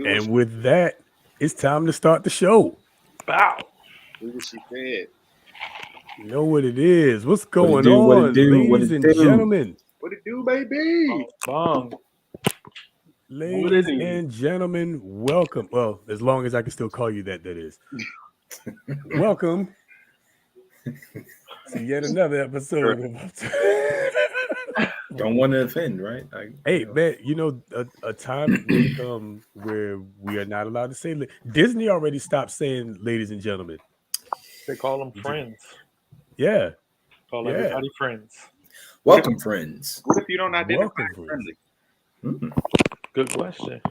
And with that, it's time to start the show. Bow. Do what she said. You know what it is. What's What it going do? What it on, do? What ladies it and do? gentlemen? What it do, baby? Bong. What Ladies it is? and gentlemen, welcome. Well, as long as I can still call you that, that is. Welcome to yet another episode of Don't want to offend, right? Hey, man, you know, a time will come where we are not allowed to say Disney already stopped saying ladies and gentlemen. They call them friends. Yeah. Call Yeah. everybody friends. Welcome, friends. What if you don't identify Welcome, as friends. friendly? Good question.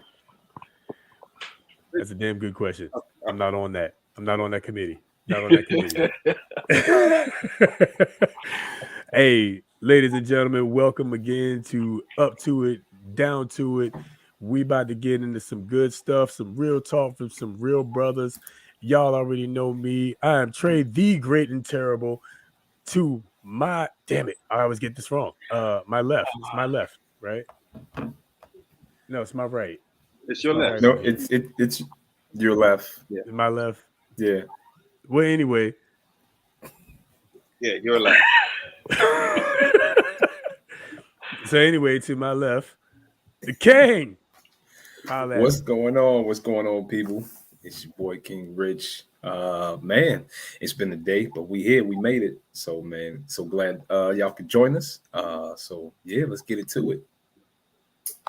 That's a damn good question. I'm not on that. I'm not on that committee. Not on that committee. Hey, ladies and gentlemen, welcome again to Up to It, Down to It. We about to get into some good stuff, some real talk from some real brothers. Y'all already know me. I am Trey, the great and terrible. To my damn it, I always get this wrong. My left. It's my left, right? No, it's my right. It's your left. No, it's your left. Yeah. My left. Yeah. Well, anyway. Yeah, your left. So anyway, to my left, the king. What's going on? What's going on, people? It's your boy King Rich. Man, it's been a day, but we here. We made it. So, man, so glad y'all could join us. So yeah, let's get it to it.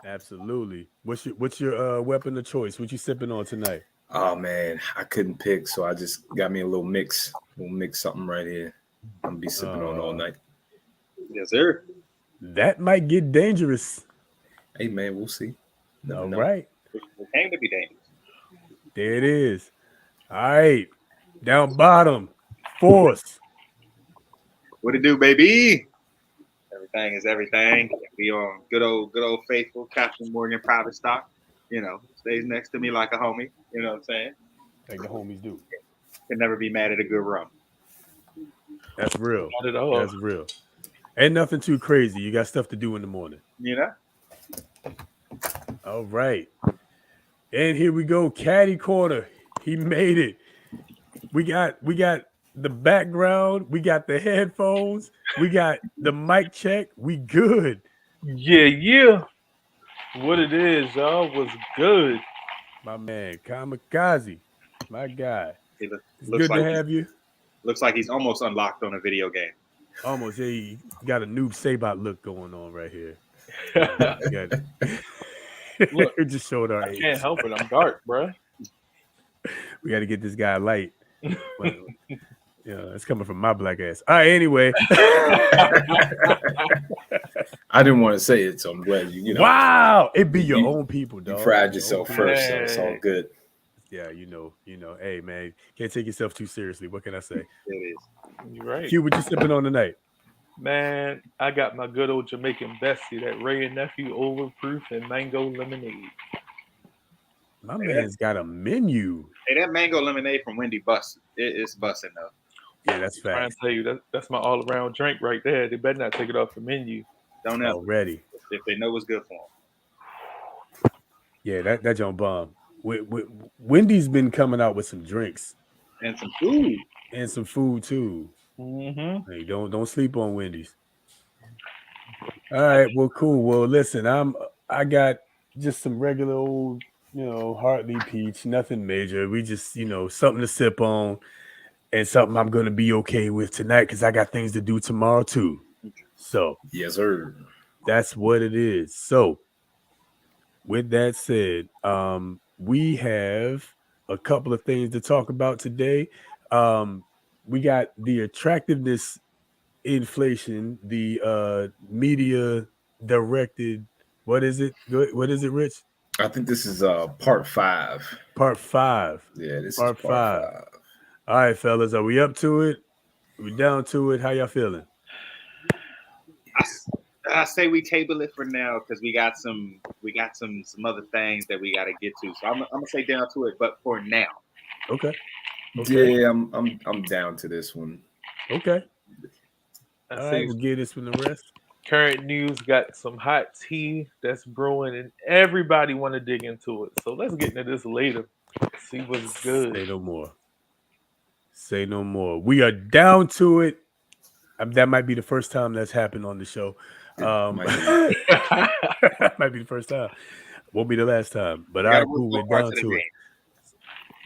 Absolutely. What's your weapon of choice? What you sipping on tonight? Oh man, I couldn't pick, so I just got me a little mix. We'll mix something right here. I'm gonna be sipping on all night. Yes, sir. That might get dangerous. Hey man, we'll see. All right. It came to be dangerous. There it is. All right. Down bottom. Force. What it do, baby? Everything is everything. We on good old faithful Captain Morgan private stock. You know, stays next to me like a homie. You know what I'm saying? Like the homies do. Can never be mad at a good rum. That's real. Not at all. That's real. Ain't nothing too crazy. You got stuff to do in the morning. You know? All right. And here we go. Caddy corner. He made it. We got the background. We got the headphones. We got the mic check. We good. Yeah. What it is, y'all, was good. My man, Kamikaze. My guy. It's good to have you. Looks like he's almost unlocked on a video game. Almost. Yeah, he got a noob Sabot look going on right here. Look, just showed our age. Can't help it. I'm dark, bro. We got to get this guy light. It's coming from my black ass. All right, anyway. I didn't want to say it, so I'm glad you know. Wow, it be your own people, dog. You fried yourself first, so it's all good. Yeah, you know. Hey, man, can't take yourself too seriously. What can I say? It is. You're right. Q, what you sipping on tonight? Man, I got my good old Jamaican Bessie, that Ray and Nephew Overproof and Mango Lemonade. My man's got a menu. Hey, that mango lemonade from Wendy busted. It's busting though. Yeah, that's I'm trying fact. to tell you, that's my all-around drink right there. They better not take it off the menu. Don't ever. Already. If they know what's good for them. Yeah, that John bomb. Wendy's been coming out with some drinks and some food too. Mm-hmm. Hey, don't sleep on Wendy's. All right, well, cool. Well, listen, I got just some regular old, Hartley peach, nothing major. We just, something to sip on and something I'm gonna be okay with tonight because I got things to do tomorrow too. So yes, sir. That's what it is. So with that said, we have a couple of things to talk about today. We got the attractiveness inflation, the media directed. What is it? What is it, Rich? I think this is part 5. Part 5. Yeah, this part is part 5. All right, fellas, are we up to it? Are we down to it? How y'all feeling? I say we table it for now because we got some other things that we got to get to. So I'm gonna say down to it, but for now. Okay. Yeah, I'm down to this one. Okay. I All say right, we'll get this one the rest. current news got some hot tea that's brewing, and everybody want to dig into it. So let's get into this later. See what's good. Say no more. Say no more. We are down to it. That might be the first time that's happened on the show. Might be the first time. Won't be the last time. But all right, cool. We're down to it.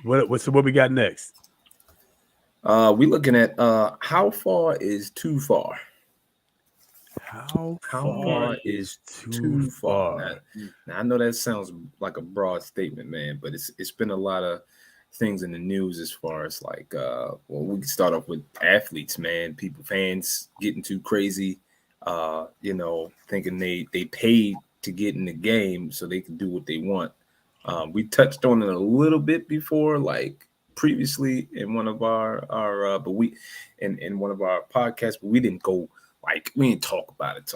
What we got next? We're looking at how far is too far? How far is too far? Now, I know that sounds like a broad statement, man, but it's been a lot of things in the news as far as like we can start off with athletes, man. Fans getting too crazy, thinking they paid to get in the game so they can do what they want. We touched on it a little bit before, like previously in one of our in one of our podcasts, but we didn't go like we didn't talk about it,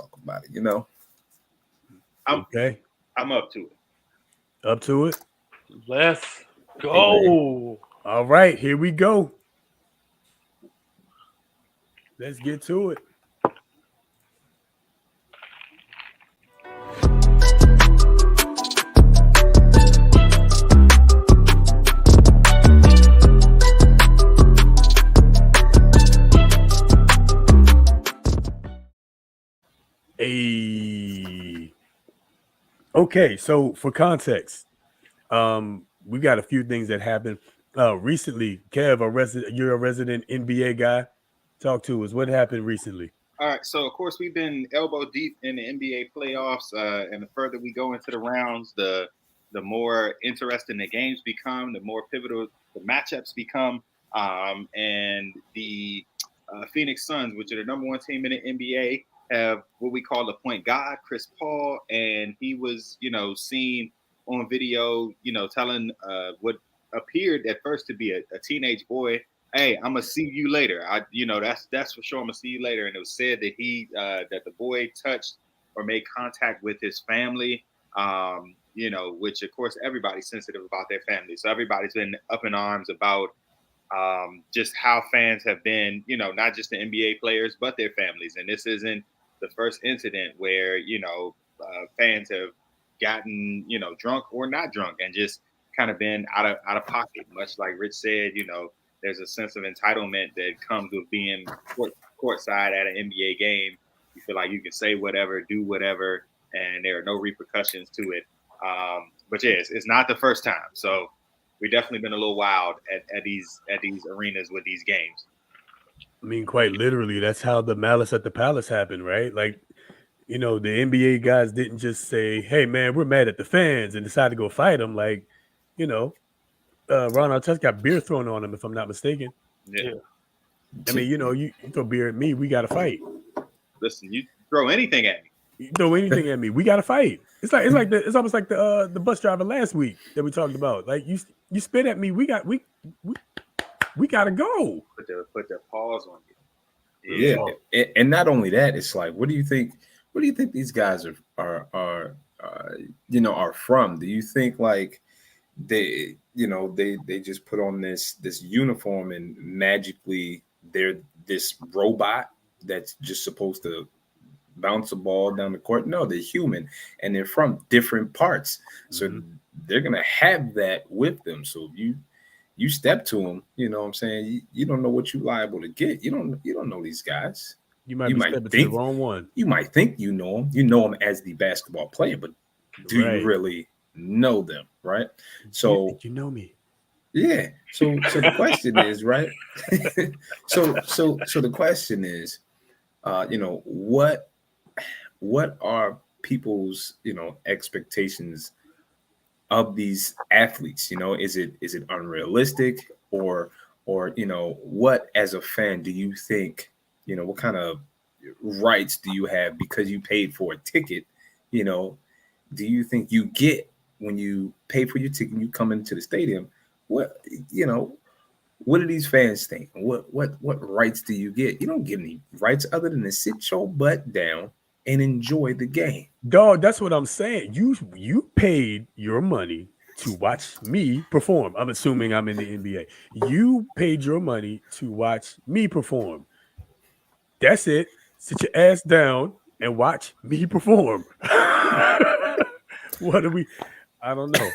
Okay. I'm up to it. Up to it. Let's go. All right, here we go. Let's get to it. Okay, so for context, we got a few things that happened recently. Kev, you're a resident NBA guy. Talk to us. What happened recently? All right, so of course we've been elbow deep in the NBA playoffs, and the further we go into the rounds, the more interesting the games become, the more pivotal the matchups become, and the Phoenix Suns, which are the number one team in the NBA, have what we call the point guard, Chris Paul, and he was, seen on video, telling what appeared at first to be a teenage boy, "Hey, I'm gonna see you later." That's for sure. I'm gonna see you later. And it was said that that the boy touched or made contact with his family, which of course everybody's sensitive about their family. So everybody's been up in arms about just how fans have been, not just the NBA players, but their families. And this isn't the first incident where, fans have gotten, drunk or not drunk and just kind of been out of pocket. Much like Rich said, there's a sense of entitlement that comes with being courtside at an NBA game. You feel like you can say whatever, do whatever, and there are no repercussions to it. But yeah, it's not the first time. So we've definitely been a little wild at these arenas with these games. I mean, quite literally, that's how the Malice at the Palace happened, right? Like, the NBA guys didn't just say, "Hey, man, we're mad at the fans," and decide to go fight them. Like, Ron Artest got beer thrown on him, if I'm not mistaken. Yeah. I mean, you throw beer at me, we got to fight. Listen, you throw anything at me. You throw anything at me, we got to fight. It's almost like the bus driver last week that we talked about. Like you spit at me, we got to go. Put their paws on you. Yeah, and not only that, it's like, what do you think these guys are from? Do you think like they just put on this uniform and magically they're this robot that's just supposed to bounce a ball down the court? No, they're human and they're from different parts, so they're gonna have that with them. So if you step to them, you know what I'm saying, you don't know what you're liable to get. You don't know these guys. You might stepping to the wrong one. You might think you know them. You know them as the basketball player, but do you really know them, right? So you know me. Yeah. So the question is, right? so the question is, what are people's, expectations of these athletes? Is it unrealistic or what, as a fan, do you think, what kind of rights do you have because you paid for a ticket? Do you think you get when you pay for your ticket and you come into the stadium? What do these fans think? What rights do you get? You don't get any rights other than to sit your butt down and enjoy the game. Dog, that's what I'm saying. You paid your money to watch me perform. I'm assuming I'm in the NBA. You paid your money to watch me perform. That's it. Sit your ass down and watch me perform. What do we? I don't know.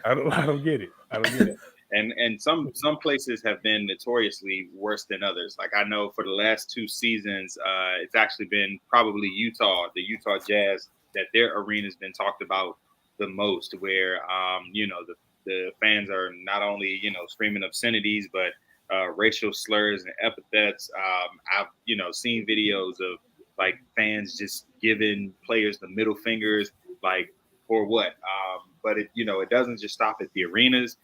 I don't get it. I don't get it. And some places have been notoriously worse than others. Like I know for the last 2 seasons, it's actually been probably Utah, the Utah Jazz, that their arena's been talked about the most. Where the fans are not only screaming obscenities, but racial slurs and epithets. I've seen videos of like fans just giving players the middle fingers, like for what? But it doesn't just stop at the arenas.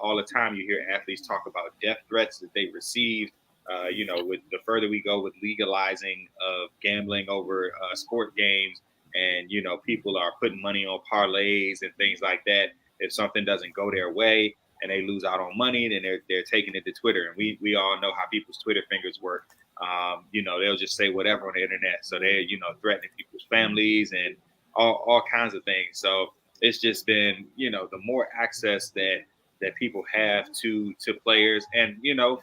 All the time you hear athletes talk about death threats that they received. With the further we go with legalizing of gambling over sport games, and people are putting money on parlays and things like that. If something doesn't go their way and they lose out on money, then they're taking it to Twitter, and we all know how people's Twitter fingers work. They'll just say whatever on the internet, so they're threatening people's families and all kinds of things. So it's just been the more access that people have to players, and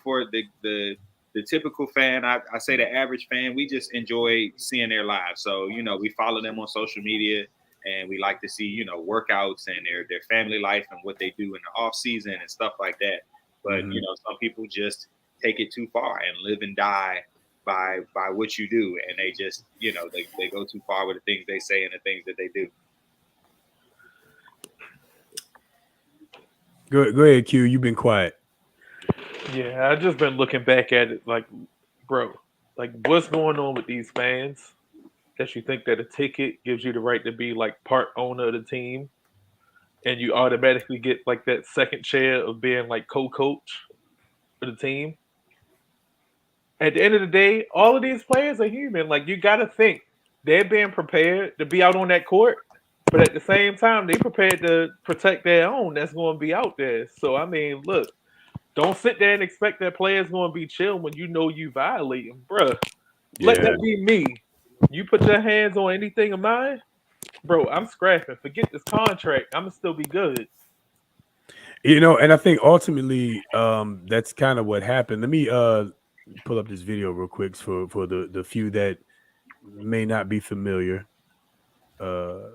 for the typical fan, I say the average fan, we just enjoy seeing their lives. So we follow them on social media, and we like to see workouts and their family life and what they do in the off season and stuff like that. But some people just take it too far and live and die by what you do, and they just they go too far with the things they say and the things that they do. Go ahead, Q. You've been quiet. Yeah, I've just been looking back at it like, bro, like what's going on with these fans that you think that a ticket gives you the right to be like part owner of the team, and you automatically get like that second chair of being like co-coach for the team. At the end of the day, all of these players are human. Like you got to think they're being prepared to be out on that court, but at the same time, they prepared to protect their own that's going to be out there. So I mean, look, don't sit there and expect that player's going to be chill when you know you violate them, bruh. Let that be me. You put your hands on anything of mine, bro. I'm scrapping. Forget this contract. I'm gonna still be good. And I think ultimately, that's kind of what happened. Let me pull up this video real quick for the few that may not be familiar. So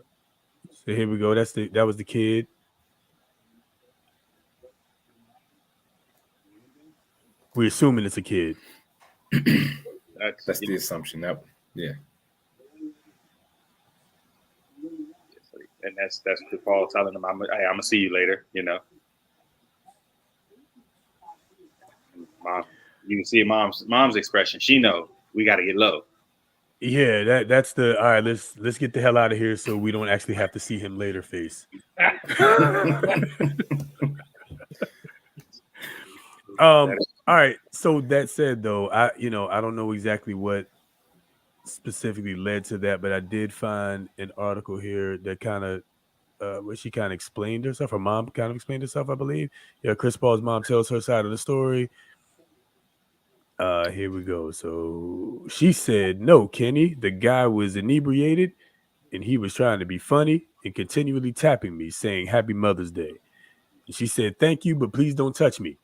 here we go. That was the kid. We're assuming it's a kid. That's the assumption. Yeah. And that's Paul telling him, "Hey, I'm gonna see you later." Mom, you can see mom's expression. She know we got to get low. Yeah, that's the all right. Let's get the hell out of here so we don't actually have to see him later. Face. All right. So that said, though, I don't know exactly what specifically led to that, but I did find an article here that kind of where she kind of explained herself. Her mom kind of explained herself, I believe. Yeah, Chris Paul's mom tells her side of the story. Here we go. So she said, "No, Kenny, the guy was inebriated and he was trying to be funny and continually tapping me, saying Happy Mother's Day." And she said, "Thank you, but please don't touch me."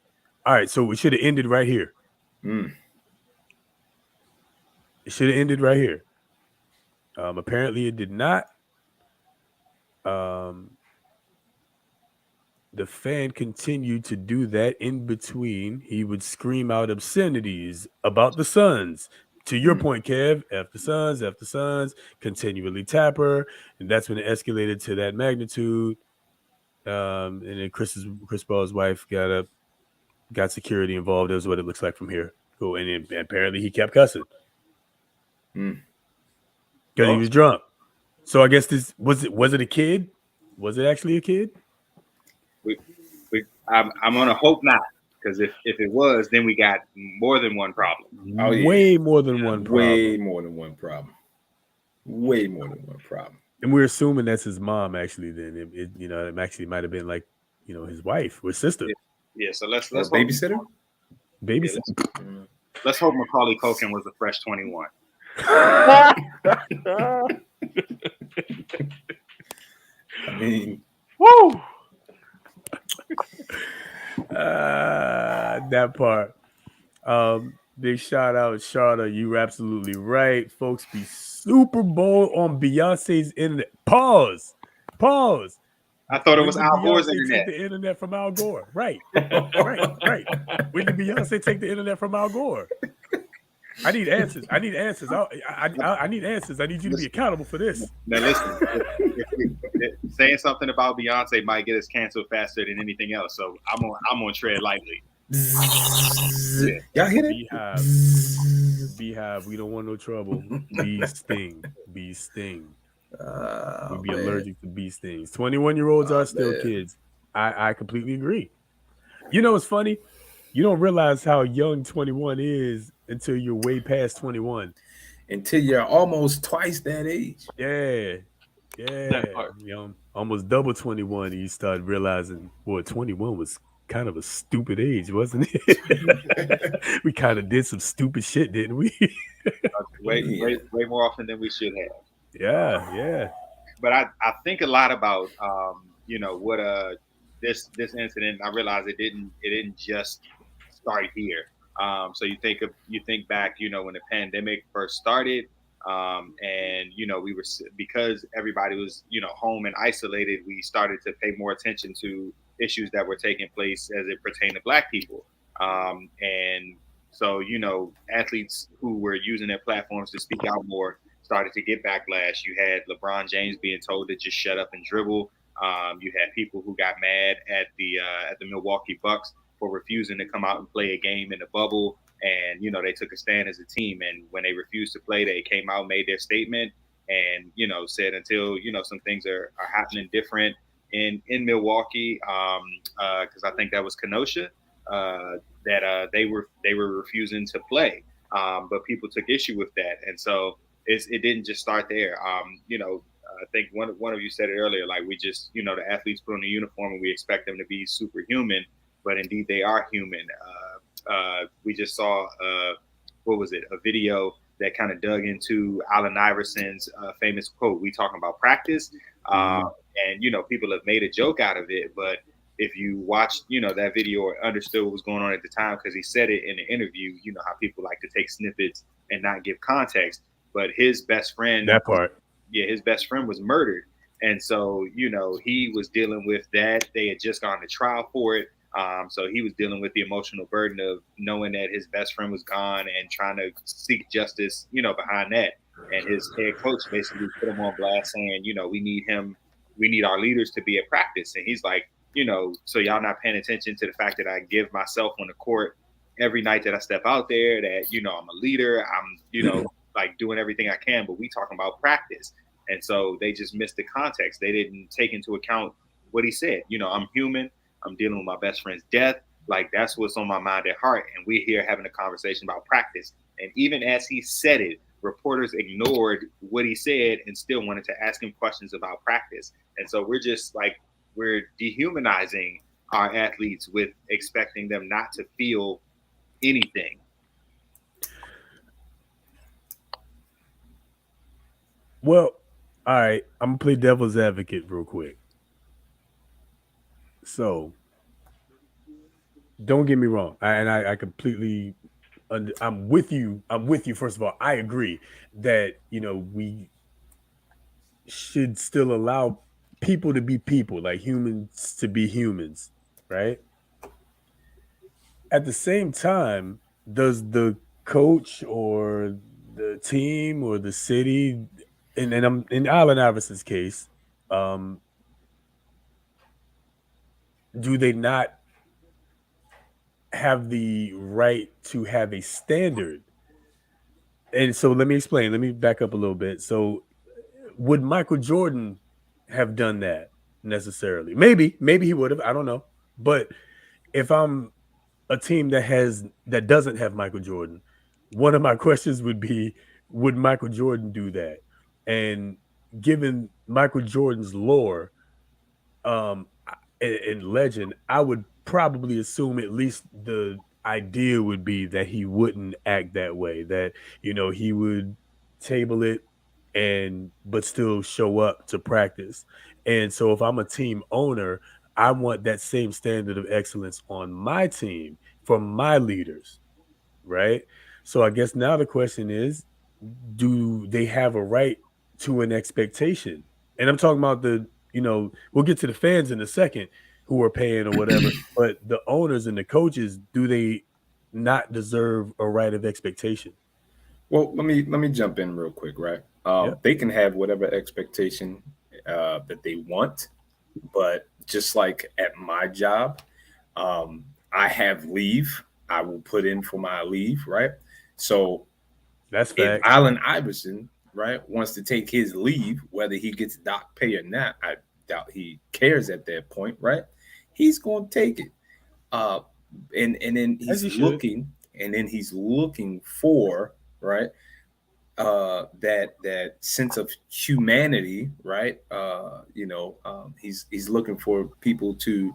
All right, so we should have ended right here. It should have ended right here. Apparently, it did not. The fan continued to do that in between. He would scream out obscenities about the Suns. To your point, Kev, F the Suns, continually tap her. And that's when it escalated to that magnitude. And then Chris Paul's wife got security involved. Is what it looks like from here. Cool. And apparently he kept cussing. Because he was drunk. So I guess this was it a kid? Was it actually a kid? I'm gonna hope not, because if it was, then we got more than one problem. Oh, yeah. Way more than one problem. Way more than one problem. Way more than one problem. And we're assuming that's his mom. Actually, then it actually might have been like his wife or sister. Yeah. So let's babysitter. Babysitter. Yeah, let's hope Macaulay Culkin was a fresh 21. I mean, woo. That part. Big shout out, Sharda. You were absolutely right. Folks be Super Bowl on Beyonce's internet. Pause. Pause. I thought it When was did Al Gore's Beyonce take internet. the internet from Al Gore? Right. Right. When did Beyonce take the internet from Al Gore? I need answers. I need answers. I need answers. I need you to be accountable for this. Now listen, if saying something about Beyonce might get us canceled faster than anything else. So I'm on tread lightly. Yeah. Y'all hear that? Beehive. We don't want no trouble. Bee sting. Bee sting. We'd be allergic to bee stings. 21-year-olds are still kids. I completely agree. You know what's funny? You don't realize how young 21 is until you're way past 21. Until you're almost twice that age. Yeah. You know, almost double 21, and you start realizing, well, 21 was kind of a stupid age, wasn't it? We kind of did some stupid shit, didn't we? way more often than we should have. Yeah. But I think a lot about what this incident. I realized it didn't just start here. So you think back, when the pandemic first started, and we were, because everybody was home and isolated, we started to pay more attention to issues that were taking place as it pertained to Black people, and so athletes who were using their platforms to speak out more started to get backlash. You had LeBron James being told to just shut up and dribble. You had people who got mad at the Milwaukee Bucks for refusing to come out and play a game in the bubble. And, they took a stand as a team. And when they refused to play, they came out, made their statement, and, said until, some things are happening different in Milwaukee, because I think that was Kenosha, that they were refusing to play. But people took issue with that. And so it didn't just start there. I think one of you said it earlier, like we just, the athletes put on a uniform and we expect them to be superhuman, but indeed they are human. We just saw, a video that kind of dug into Allen Iverson's famous quote, "We talking about practice." And, people have made a joke out of it, but if you watched, that video or understood what was going on at the time, because he said it in the interview, how people like to take snippets and not give context. But his best friend, his best friend was murdered. And so, he was dealing with that. They had just gone to trial for it. So he was dealing with the emotional burden of knowing that his best friend was gone and trying to seek justice, behind that. And his head coach basically put him on blast saying, we need our leaders to be at practice. And he's like, so y'all not paying attention to the fact that I give myself on the court every night that I step out there, that, I'm a leader. I'm, like doing everything I can, but we talking about practice. And so they just missed the context. They didn't take into account what he said. I'm human. I'm dealing with my best friend's death. Like, that's what's on my mind at heart. And we're here having a conversation about practice. And even as he said it, reporters ignored what he said and still wanted to ask him questions about practice. And so we're dehumanizing our athletes with expecting them not to feel anything. Well, all right, I'm gonna play devil's advocate real quick. So, don't get me wrong, I completely, I'm with you. First of all, I agree that we should still allow people to be people, like humans to be humans, right? At the same time, does the coach or the team or the city, and I'm in Allen Iverson's case, do they not have the right to have a standard? And so let me explain. Let me back up a little bit. So would Michael Jordan have done that necessarily? Maybe he would have. I don't know. But if I'm a team that doesn't have Michael Jordan, one of my questions would be, would Michael Jordan do that? And given Michael Jordan's lore, and legend, I would probably assume at least the idea would be that he wouldn't act that way, that he would table it but still show up to practice. And so if I'm a team owner, I want that same standard of excellence on my team from my leaders, right? So I guess now the question is, do they have a right to an expectation? And I'm talking about we'll get to the fans in a second who are paying or whatever, but the owners and the coaches, do they not deserve a right of expectation? Well, let me jump in real quick, right? Yep. They can have whatever expectation that they want, but just like at my job, um, I have leave. I will put in for my leave, right? So That's if facts. Allen Iverson, right, wants to take his leave, whether he gets doc pay or not, I doubt he cares at that point, right? He's going to take it. Uh, and then As you should. he's looking for, right, that sense of humanity, right? He's looking for people to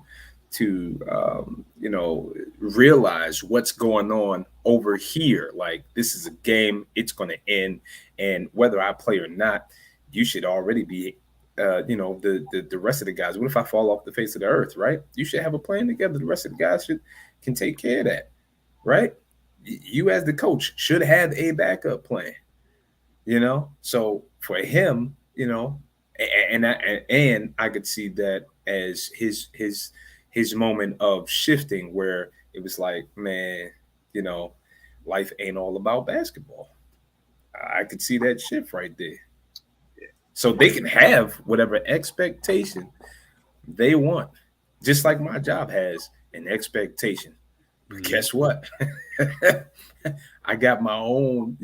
realize what's going on over here. Like, this is a game; it's going to end, and whether I play or not, you should already be. The rest of the guys. What if I fall off the face of the earth? Right? You should have a plan together. The rest of the guys can take care of that, right? You as the coach should have a backup plan, so for him, and I could see that as his moment of shifting, where it was like, man, you know life ain't all about basketball. I could see that shift right there. So they can have whatever expectation they want, just like my job has an expectation. But Mhm. guess what? I got my own,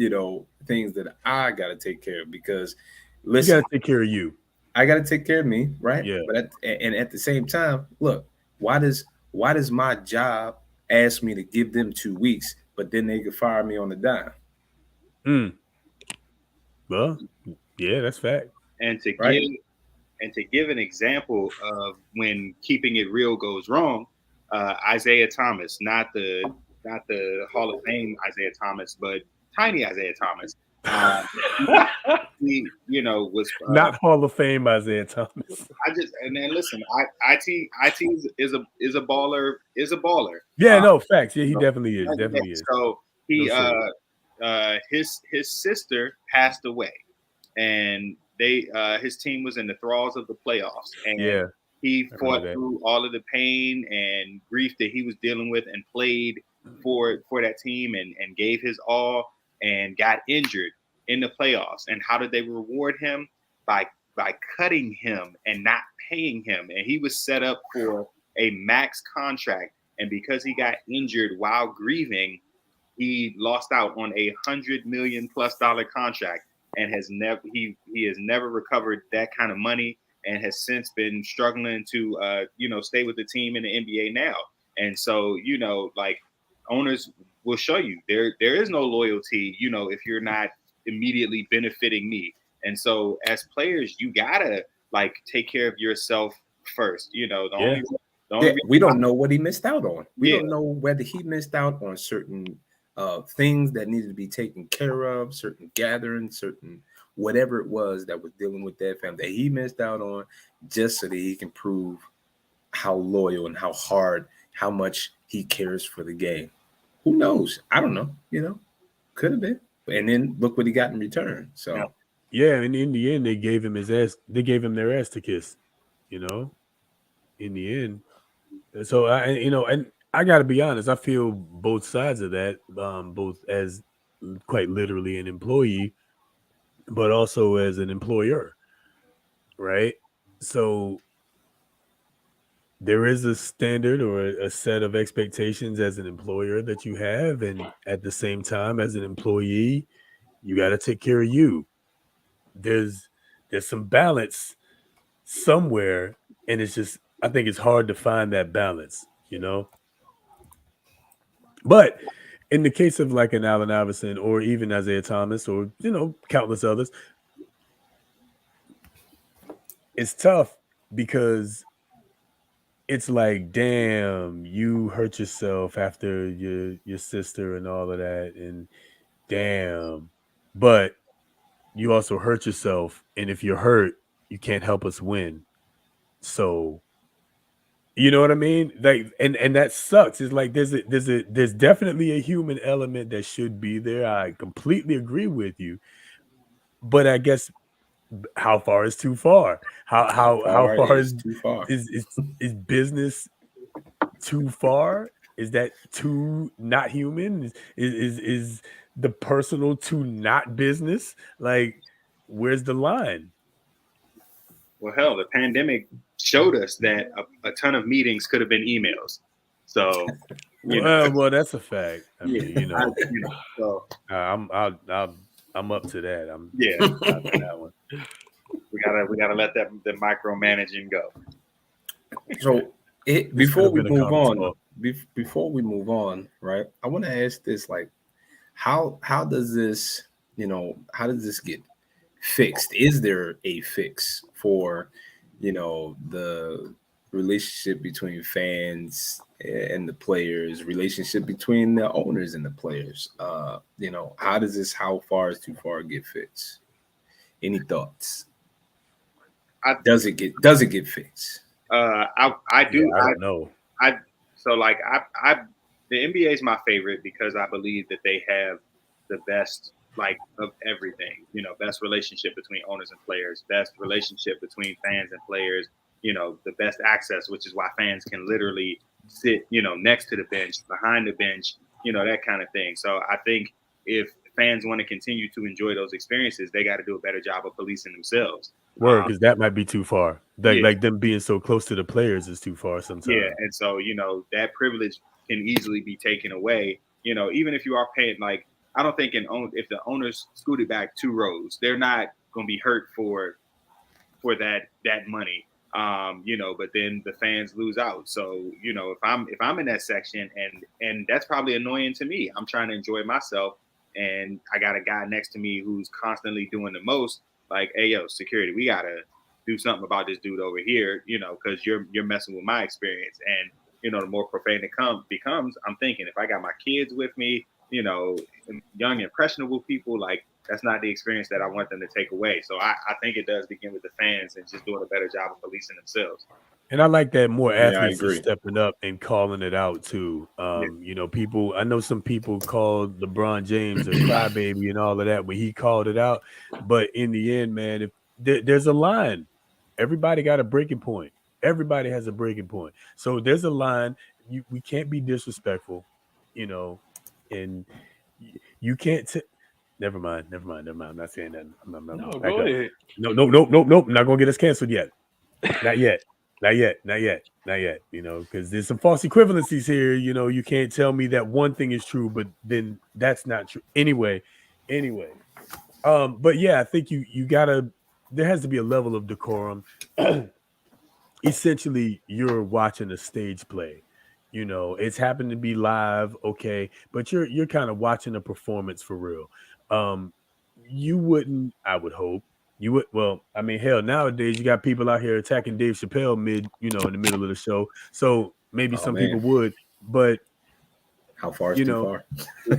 things that I got to take care of, because You listen, got to take care of you. I got to take care of me, right? Yeah. And at the same time, look, why does my job ask me to give them 2 weeks, but then they could fire me on the dime, Mm. Well, yeah, that's fact. And to right? give an example of when keeping it real goes wrong, Isaiah Thomas, not the Hall of Fame Isaiah Thomas, but tiny Isaiah Thomas. He was. Not Hall of Fame Isaiah Thomas. I just and then listen. IT is a baller. Yeah, Uh, no, facts. Yeah, he so, definitely is. Definitely is. so No he shade. his sister passed away, and his team was in the thralls of the playoffs, and Yeah, he I fought remember that. through all of the pain and grief that he was dealing with, and played for that team, and gave his all, and got injured in the playoffs. And how did they reward him? By cutting him and not paying him, and he was set up for a max contract, and because he got injured while grieving, he lost out on $100 million+ contract, and he has never recovered that kind of money, and has since been struggling to stay with the team in the NBA now. And so, like, owners will show you there is no loyalty, if you're not immediately benefiting me. And so, as players, you gotta, like, take care of yourself first. Yeah, The only Yeah, reason we don't know what he missed out on. We yeah, don't know whether he missed out on certain things that needed to be taken care of, certain gatherings, certain whatever it was that was dealing with that family that he missed out on, just so that he can prove how loyal and how hard, how much he cares for the game. Who knows? I don't know. Could have been. And then look what he got in return. no, So yeah. And in the end, they gave him his ass. They gave him their ass to kiss. You know, in the end. So and I got to be honest. I feel both sides of that. Both as quite literally an employee, but also as an employer, right? So there is a standard or a set of expectations as an employer that you have, and at the same time, as an employee, you got to take care of you. There's there's some balance somewhere, and it's just I think it's hard to find that balance. But in the case of like an Allen Iverson or even Isaiah Thomas or countless others, it's tough because it's like, damn, you hurt yourself after your sister and all of that, and damn, but you also hurt yourself, and if you're hurt, you can't help us win. So You know what I mean? Like, and that sucks. It's like there's definitely a human element that should be there. I completely agree with you, but I guess how far is too far? How far is too far? is business too far? Is that too not human? Is the personal too not business? Like, where's the line? Well, hell, the pandemic showed us that a ton of meetings could have been emails. So, Well, that's a fact. I yeah, mean, so I'm up to that. I'm yeah, up to that one. we gotta let the micromanaging go. So This could before have we been a move conference on, call. before we move on, right? I want to ask this: like, how does this, how does this get fixed? Is there a fix for, the relationship between fans and the players, relationship between the owners and the players? How far is too far get fixed? Any thoughts? Does it get fixed? I do. Yeah, I don't know. So like the NBA is my favorite because I believe that they have the best like of everything. Best relationship between owners and players, best relationship between fans and players. The best access, which is why fans can literally sit, next to the bench, behind the bench, that kind of thing. So I think if fans want to continue to enjoy those experiences, they got to do a better job of policing themselves. Word, because that might be too far. Yeah. Like them being so close to the players is too far sometimes. Yeah, and so that privilege can easily be taken away. Even if you are paying, like I don't think if the owners scooted back 2 rows, they're not going to be hurt for that money. But then the fans lose out. So if I'm in that section and that's probably annoying to me. I'm trying to enjoy myself, and I got a guy next to me who's constantly doing the most. Like, hey, yo, security, we gotta do something about this dude over here, because you're messing with my experience. And the more profane it becomes, I'm thinking if I got my kids with me, young impressionable people, like that's not the experience that I want them to take away. So I think it does begin with the fans and just doing a better job of policing themselves. And I like that more athletes are agree. stepping up and calling it out too. People. I know some people called LeBron James a crybaby and all of that when he called it out. But in the end, man, if there's a line, everybody got a breaking point. Everybody has a breaking point. So there's a line. We can't be disrespectful, and you can't. Never mind. I'm not saying that. No, go ahead. No. I'm not gonna get us canceled yet. Not yet. Because there's some false equivalencies here. You can't tell me that one thing is true, but then that's not true. Anyway. But yeah, I think you gotta. There has to be a level of decorum. Essentially, you're watching a stage play. It's happened to be live, okay, but you're kind of watching a performance for real. You wouldn't, I would hope, you would. Well, I mean, hell, nowadays you got people out here attacking Dave Chappelle in the middle of the show. So maybe some people would, but how far is too far?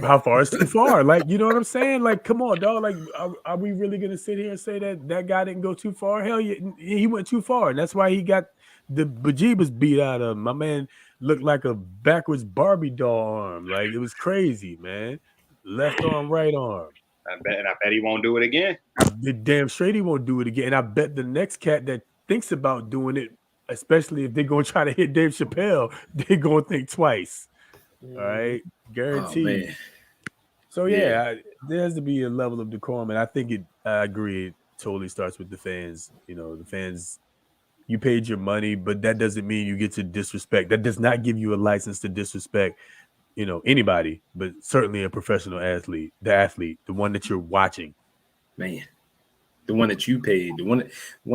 How far is too far? Like, you know what I'm saying? Like, come on, dog. Like, are we really gonna sit here and say that guy didn't go too far? Hell yeah, he went too far, and that's why he got the bejeebus beat out of him. My man looked like a backwards Barbie doll arm. Like, it was crazy, man. Left arm, right arm. I bet he won't do it again. Damn straight he won't do it again. And I bet the next cat that thinks about doing it, especially if they're gonna try to hit Dave Chappelle, they're gonna think twice. All right, guaranteed. Oh, so yeah, there has to be a level of decorum, and I think I agree. It totally starts with the fans. The fans. You paid your money, but that doesn't mean you get to disrespect. That does not give you a license to disrespect. Anybody, but certainly a professional athlete, the one that you're watching. Man, the one that you paid, the one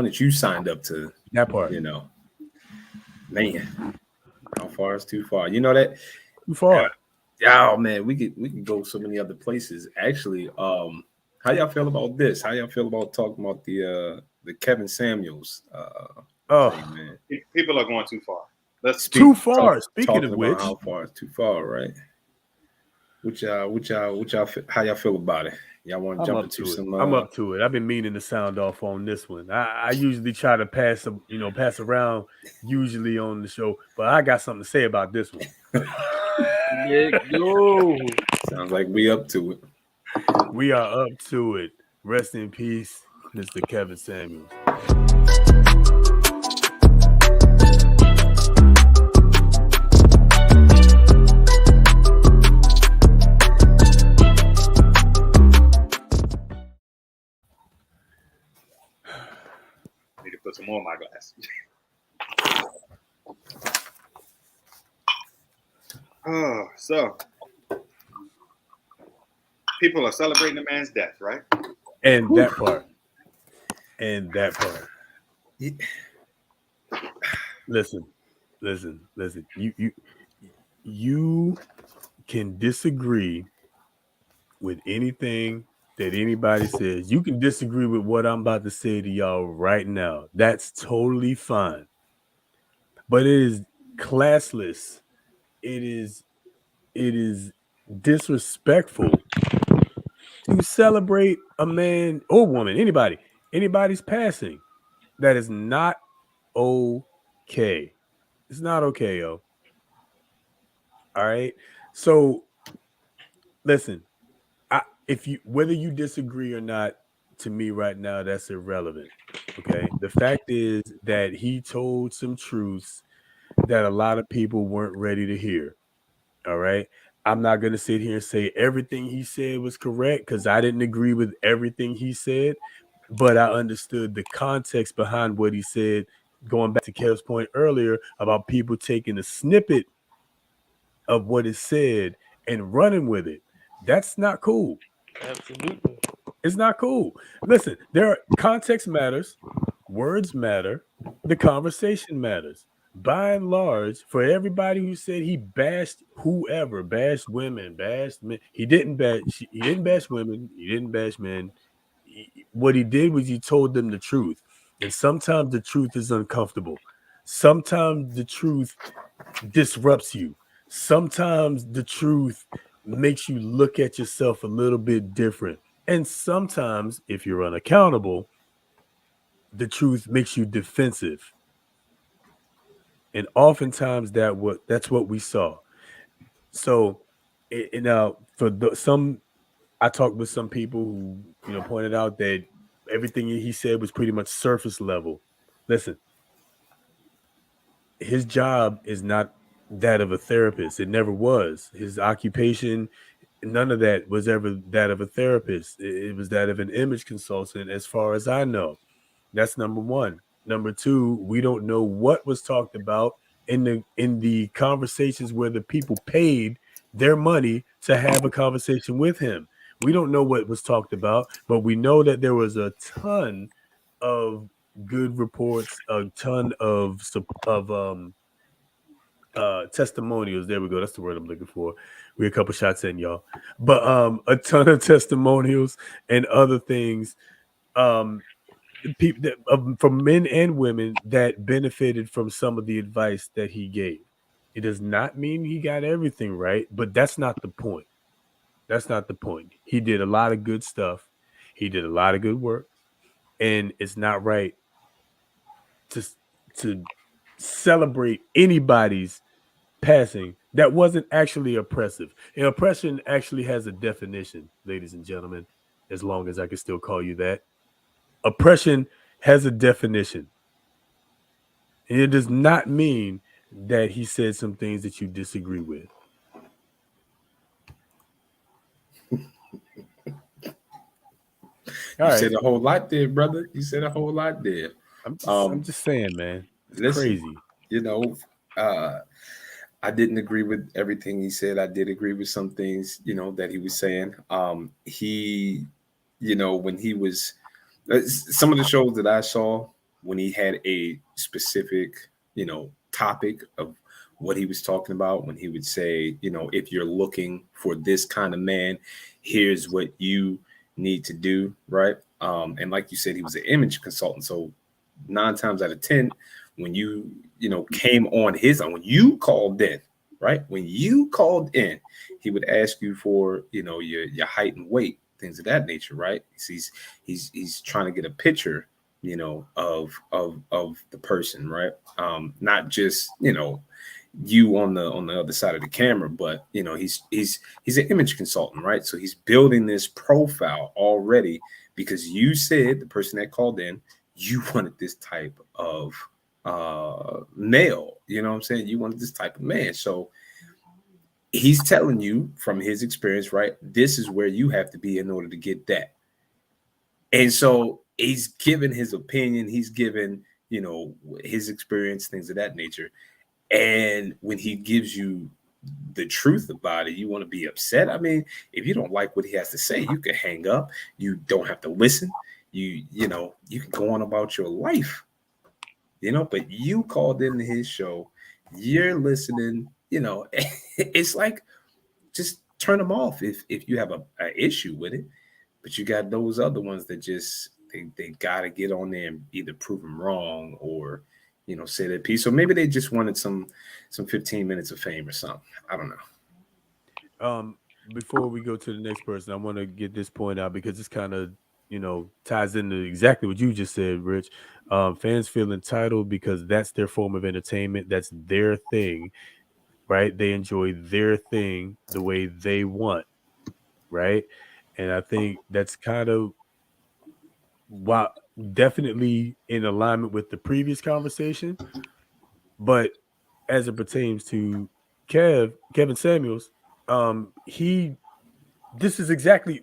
that you signed up to. That part. Man, how far is too far? You know that. Too far. Oh man, we could go so many other places. Actually, how y'all feel about this? How y'all feel about talking about the Kevin Samuels? Man. People are going too far. Too far. Speaking of which, how far is too far, right? Which y'all how y'all feel about it? Y'all want to I'm jump up into to it. some? I'm up to it. I've been meaning to sound off on this one. I usually try to pass around usually on the show, but I got something to say about this one. Go. Sounds like we up to it. We are up to it. Rest in peace, Mr. Kevin Samuels. Need to put some more in my glass. Oh, so people are celebrating the man's death, right? And that part. And that part. Listen. You can disagree with anything that anybody says. You can disagree with what I'm about to say to y'all right now. That's totally fine. But it is classless. It is disrespectful to celebrate a man or woman, anybody's passing. That is not okay. It's not okay, yo. All right. So listen, if you whether you disagree or not, to me right now, that's irrelevant. Okay. The fact is that he told some truths that a lot of people weren't ready to hear. All right. I'm not going to sit here and say everything he said was correct because I didn't agree with everything he said, but I understood the context behind what he said. Going back to Kev's point earlier about people taking a snippet of what is said and running with it. That's not cool. Absolutely. It's not cool. Listen, context matters, words matter, the conversation matters. By and large, for everybody who said he bashed whoever, bashed women, bashed men, he didn't bash women, he didn't bash men. What he did was he told them the truth. And sometimes the truth is uncomfortable. Sometimes the truth disrupts you. Sometimes the truth makes you look at yourself a little bit different. And sometimes, if you're unaccountable, the truth makes you defensive. And oftentimes that's what we saw. So now some I talked with some people who pointed out that everything he said was pretty much surface level. Listen, his job is not that of a therapist. It never was. His occupation, none of that was ever that of a therapist. It was that of an image consultant, as far as I know. That's number one. Number two, we don't know what was talked about in the conversations where the people paid their money to have a conversation with him. We don't know what was talked about, but we know that there was a ton of good reports, a ton of testimonials. There we go. That's the word I'm looking for. We're a couple shots in, y'all. But a ton of testimonials and other things. People from men and women that benefited from some of the advice that he gave. It does not mean he got everything right, but that's not the point. That's not the point. He did a lot of good stuff. He did a lot of good work, and it's not right to to celebrate anybody's passing that wasn't actually oppressive. And oppression actually has a definition, ladies and gentlemen, as long as I can still call you that. Oppression has a definition. And it does not mean that he said some things that you disagree with. You said a whole lot there, brother. You said a whole lot there. I'm just saying, man. It's crazy. I didn't agree with everything he said. I did agree with some things, that he was saying. He, when he was some of the shows that I saw when he had a specific, topic of what he was talking about, when he would say, if you're looking for this kind of man, here's what you need to do, right? And like you said, he was an image consultant. So 9 times out of 10, when you came on his own, when you called in, right? When you called in, he would ask you for, your height and weight, things of that nature, right? He's trying to get a picture, you know, of the person, right? Not just, you know, you on the other side of the camera, but you know, he's an image consultant, right? So he's building this profile already because you said, the person that called in, you wanted this type of male, you know what I'm saying? You wanted this type of man. So he's telling you from his experience, right? This is where you have to be in order to get that. And so he's given his opinion, he's given, you know, his experience, things of that nature. And when he gives you the truth about it, you want to be upset. I mean, if you don't like what he has to say, you can hang up. You don't have to listen. You know, you can go on about your life, you know, but you called into his show, you're listening, you know, it's like, just turn them off if you have a issue with it. But you got those other ones that just they gotta get on there and either prove them wrong or, you know, say their piece. Or maybe they just wanted some 15 minutes of fame or something. I don't know. Before we go to the next person, I want to get this point out because it's kind of, you know, ties into exactly what you just said, Rich. Fans feel entitled because that's their form of entertainment. That's their thing, right? They enjoy their thing the way they want, right? And I think that's kind of why, definitely in alignment with the previous conversation. But as it pertains to Kevin Samuels, he this is exactly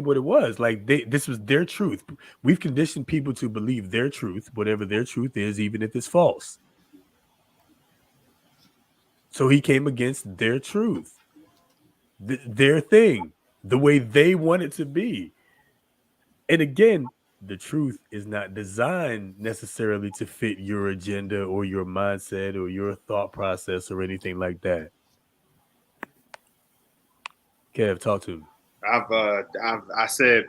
what it was. Like this was their truth. We've conditioned people to believe their truth, whatever their truth is, even if it's false. So he came against their truth, their thing, the way they want it to be. And again, the truth is not designed necessarily to fit your agenda or your mindset or your thought process or anything like that. Kev, talk to me. I've said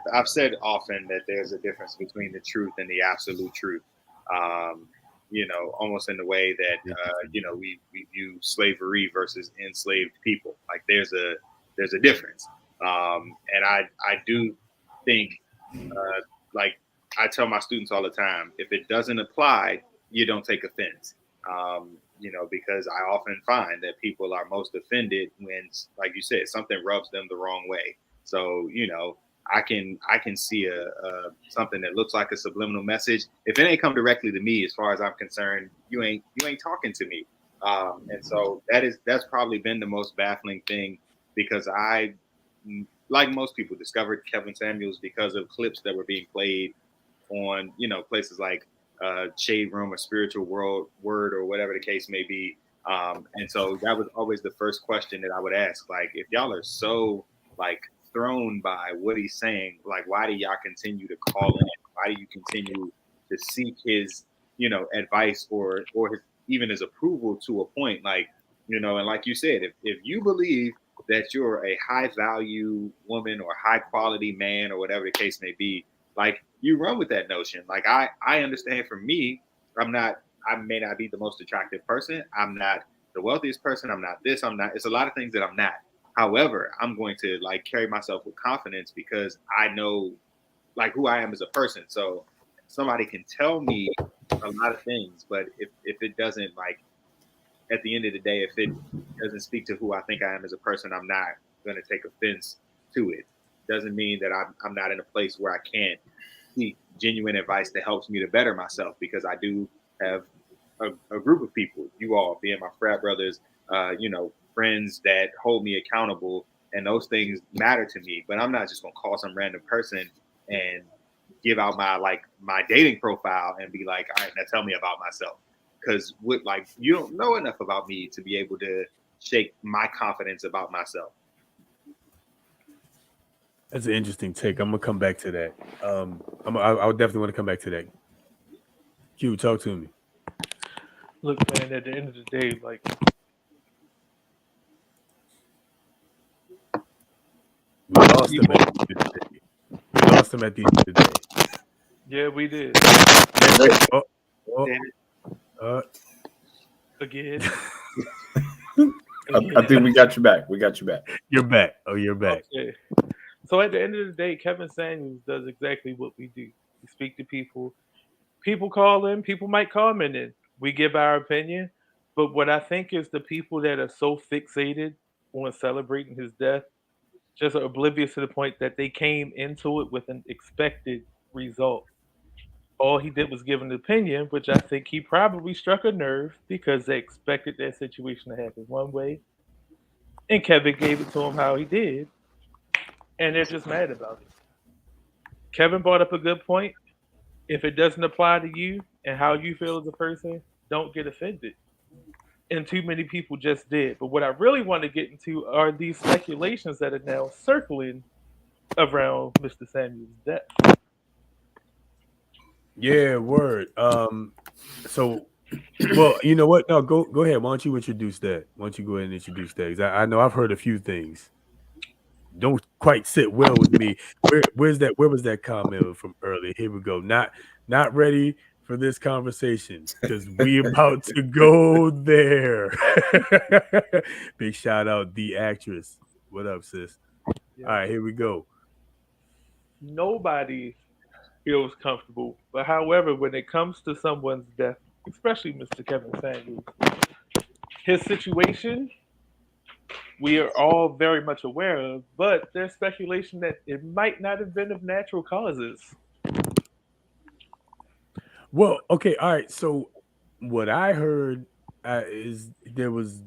often that there's a difference between the truth and the absolute truth. You know, almost in the way that you know, we view slavery versus enslaved people. Like there's a difference, and I do think, like I tell my students all the time, if it doesn't apply, you don't take offense. You know, because I often find that people are most offended when, like you said, something rubs them the wrong way. So, you know, I can see a something that looks like a subliminal message. If it ain't come directly to me, as far as I'm concerned, you ain't talking to me. And so that's probably been the most baffling thing, because I, like most people, discovered Kevin Samuels because of clips that were being played on, you know, places like Shade Room or Spiritual Word or whatever the case may be. And so that was always the first question that I would ask. Like, if y'all are so like thrown by what he's saying, like, why do y'all continue to call in? Why do you continue to seek his, you know, advice or his, even his approval to a point? Like, you know, and like you said, if you believe that you're a high value woman or high quality man or whatever the case may be, like, you run with that notion. Like, I understand, for me, I may not be the most attractive person. I'm not the wealthiest person. I'm not this, I'm not, it's a lot of things that I'm not. However, I'm going to like carry myself with confidence because I know like who I am as a person. So somebody can tell me a lot of things, but if it doesn't, like, at the end of the day, if it doesn't speak to who I think I am as a person, I'm not going to take offense to it. Doesn't mean that I'm not in a place where I can't seek genuine advice that helps me to better myself, because I do have a group of people, you all being my frat brothers, you know, friends that hold me accountable, and those things matter to me. But I'm not just going to call some random person and give out my dating profile and be like, all right, now tell me about myself. Because like, you don't know enough about me to be able to shake my confidence about myself. That's an interesting take. I'm gonna come back to that. I would definitely want to come back to that. Q, talk to me. Look, man, at the end of the day, like, We lost him at the end of the day. We lost him at the end of the day. yeah, we did. Again. I think we got you back. We got you back. You're back. Oh, you're back. Okay. So at the end of the day, Kevin Samuels does exactly what we do. We speak to people. People call in. People might comment in. We give our opinion. But what I think is the people that are so fixated on celebrating his death just are oblivious to the point that they came into it with an expected result. All he did was give an opinion, which I think he probably struck a nerve because they expected that situation to happen one way, and Kevin gave it to him how he did, and they're just mad about it. Kevin brought up a good point. If it doesn't apply to you and how you feel as a person, don't get offended. And too many people just did. But what I really want to get into are these speculations that are now circling around Mr. Samuel's death. Yeah, word. So, well, you know what? No, go ahead. Why don't you introduce that? Why don't you go ahead and introduce that? 'Cause I know I've heard a few things. Don't quite sit well with me. Where's that? Where was that comment from earlier? Here we go. Not ready for this conversation because we about to go there. Big shout out the actress. What up, sis? Yeah. All right, here we go. Nobody feels comfortable. But however, when it comes to someone's death, especially Mr. Kevin Samuels, his situation we are all very much aware of, but there's speculation that it might not have been of natural causes. Well, okay, all right. So what I heard is there was,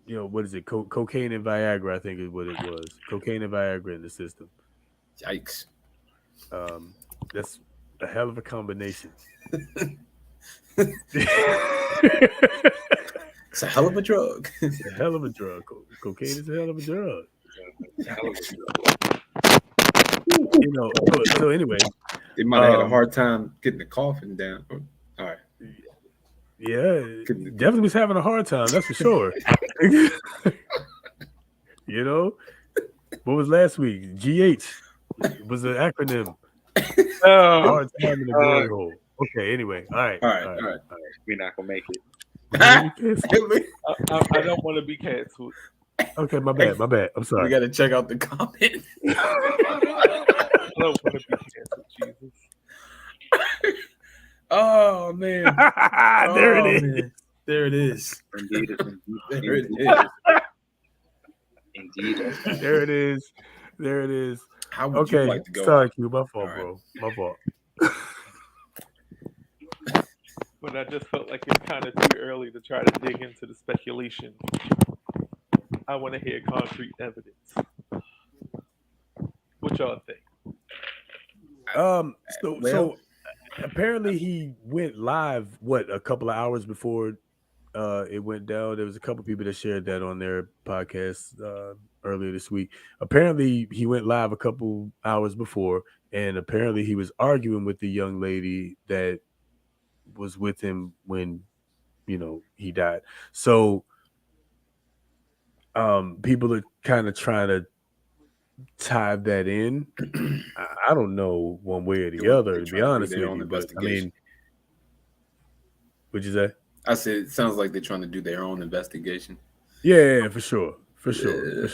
what is it? Cocaine and Viagra, I think is what it was. Cocaine and Viagra in the system. Yikes. That's a hell of a combination. It's a hell of a drug. It's a hell of a drug. Cocaine is a hell of a drug. So anyway. They might have had a hard time getting the coffin down. All right. Yeah, definitely was having a hard time, that's for sure. What was last week? GH was an acronym. Hard time in the glory hole. Okay, anyway. All right. We're not gonna make it. I don't want to be canceled. Okay, my bad. I'm sorry. We got to check out the comment. I don't want to be canceled, Jesus. Oh man! There it is. There it is. Indeed. There it is. Indeed. There it is. There it is. How would you like to go? Sorry, Q. My fault, bro. My fault. But I just felt like it's kind of too early to try to dig into the speculation. I want to hear concrete evidence. What y'all think? So apparently he went live a couple of hours before it went down. There was a couple people that shared that on their podcast earlier this week. Apparently he went live a couple hours before, and apparently he was arguing with the young lady that was with him when he died. So people are kind of trying to tie that in. I don't know one way or the other, to be honest with you. But I mean, what'd you say? I said it sounds like they're trying to do their own investigation. Yeah, for sure. For sure. A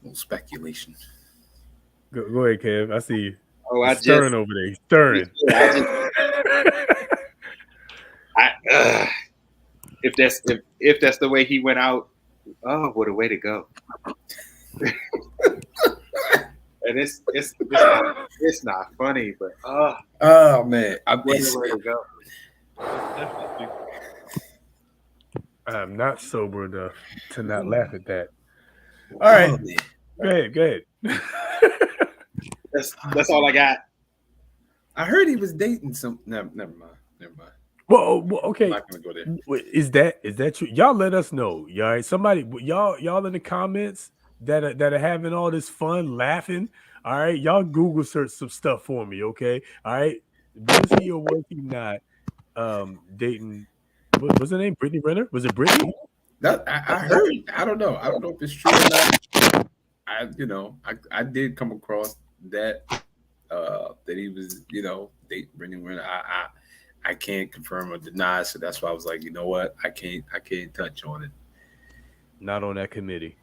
little speculation. Go ahead, Kev. I see you. Oh, I stirring over there. He's stirring. If that's the way he went out, oh, what a way to go! And it's not funny, but oh man, what a way to go! I'm not sober enough to not laugh at that. All right, go ahead. That's all I got. I heard he was dating some. Never mind. Well, okay. I'm not gonna go there. Is that true? Y'all let us know. All right, somebody, y'all in the comments that are having all this fun laughing. All right, y'all Google search some stuff for me. Okay, all right. Was he or was he not dating? What was her name? Brittany Renner? Was it Brittany? I heard. I don't know. I don't know if it's true or not. I did come across that he was dating Brittany Renner. I can't confirm or deny, so that's why I was like, you know what, I can't touch on it. Not on that committee.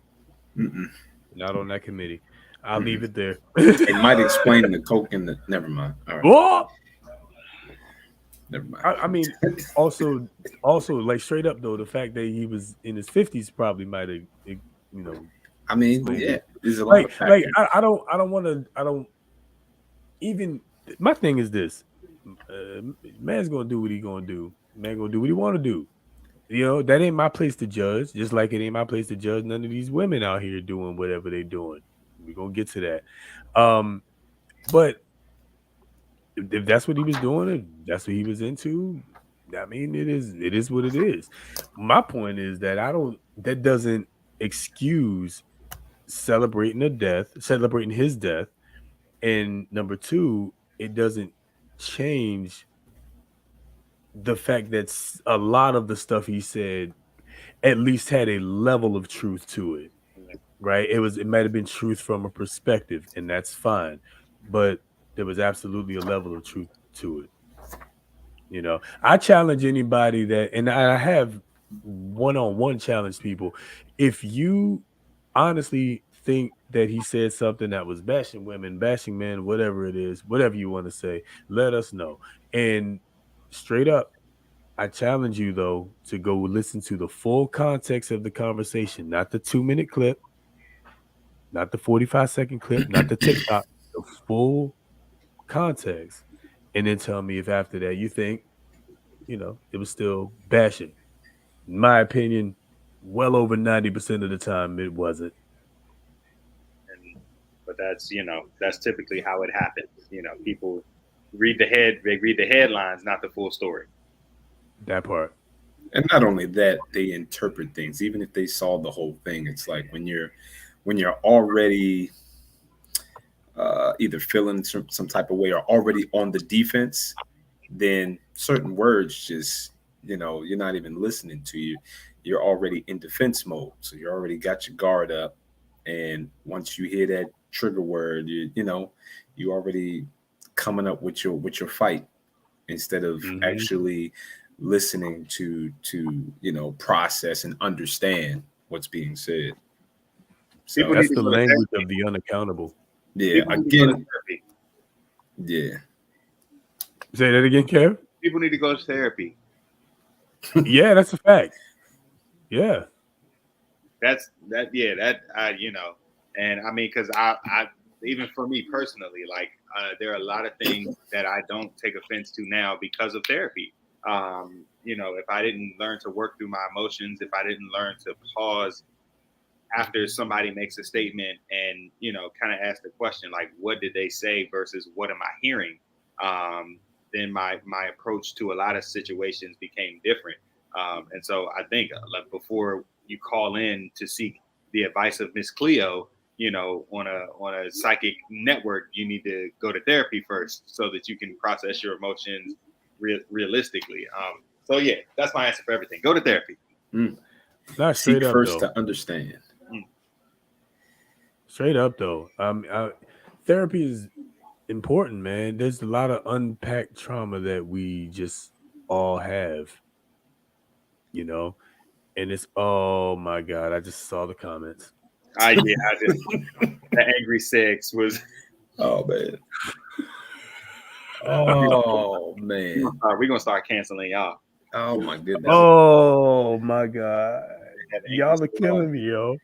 Mm-mm. Not on that committee. I'll leave it there. It might explain the coke and the. Never mind. All right. Whoa! Never mind. I mean, also, like straight up though, the fact that he was in his 50s probably might have, I mean, explained yeah, it. there's a lot of factors. I don't want to. I don't even. My thing is this: man's gonna do what he gonna do. Man gonna do what he want to do. That ain't my place to judge. Just like it ain't my place to judge none of these women out here doing whatever they doing. We're gonna get to that. But if that's what he was doing, if that's what he was into, I mean, it is what it is. My point is that that doesn't excuse celebrating his death. And number two, it doesn't change the fact that a lot of the stuff he said at least had a level of truth to it, right? It might have been truth from a perspective, and that's fine, but there was absolutely a level of truth to it. I challenge anybody and I have one-on-one challenge people. If you honestly think that he said something that was bashing women, bashing men, whatever it is, whatever you want to say, let us know. And straight up, I challenge you though to go listen to the full context of the conversation, not the 2-minute clip, not the 45-second clip, not the TikTok, the full context, and then tell me if after that you think it was still bashing. In my opinion, well over 90% of the time, it wasn't. But that's typically how it happens. People they read the headlines, not the full story. That part. And not only that, they interpret things. Even if they saw the whole thing, it's like when you're already either feeling some type of way or already on the defense, then certain words just, you're not even listening to you. You're already in defense mode. So you already got your guard up. And once you hear that trigger word, you already coming up with your fight instead of actually listening to process and understand what's being said. So that's the language of the unaccountable. Yeah, again. Yeah. Say that again, Kev. People need to go to therapy. Yeah, that's a fact. Yeah. And I mean, because I even for me personally, like there are a lot of things that I don't take offense to now because of therapy. If I didn't learn to work through my emotions, if I didn't learn to pause after somebody makes a statement and kind of ask the question like, what did they say versus what am I hearing? Then my approach to a lot of situations became different. And so I think like before you call in to seek the advice of Miss Cleo, on a psychic network, you need to go to therapy first so that you can process your emotions realistically. So yeah, that's my answer for everything. Go to therapy. Not straight Seek up first though. to understand. Straight up though. Therapy is important, man. There's a lot of unpacked trauma that we just all have, and it's, oh my God, I just saw the comments. I did. The angry sex was. Oh man. Oh man. We're gonna start canceling y'all. Oh my goodness. Oh my God. Y'all are killing me, yo.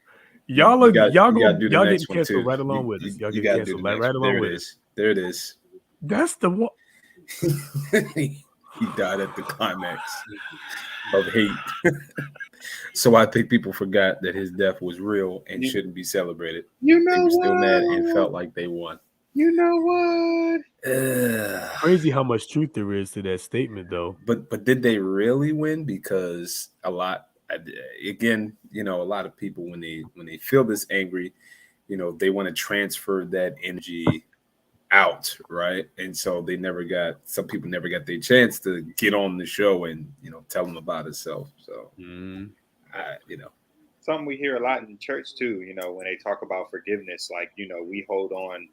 Y'all getting canceled right along with us. Y'all getting canceled right along with us. There it is. That's the one. He died at the climax of hate. So I think people forgot that his death was real and shouldn't be celebrated. They were still mad and felt like they won. You know what? Crazy how much truth there is to that statement, though. But did they really win? Because a lot of people when they feel this angry, they want to transfer that energy out, right? And so some people never got their chance to get on the show and tell them about itself. So something we hear a lot in church too, when they talk about forgiveness, like we hold on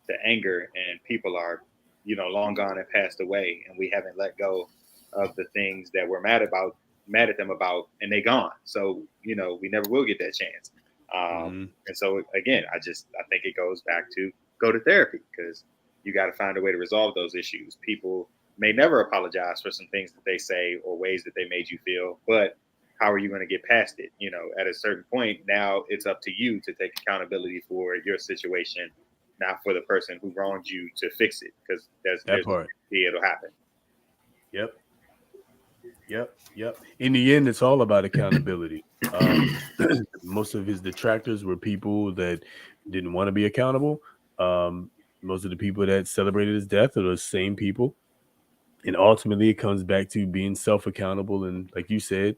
to anger and people are long gone and passed away, and we haven't let go of the things that we're mad at them about, and they gone. So we never will get that chance. And so again, I think it goes back to go to therapy, because you got to find a way to resolve those issues. People may never apologize for some things that they say or ways that they made you feel, but how are you going to get past it? At a certain point, now it's up to you to take accountability for your situation, not for the person who wronged you to fix it, because there's part. it'll happen. Yep. In the end, it's all about accountability. Most of his detractors were people that didn't want to be accountable. Most of the people that celebrated his death are those same people. And ultimately, it comes back to being self-accountable. And like you said,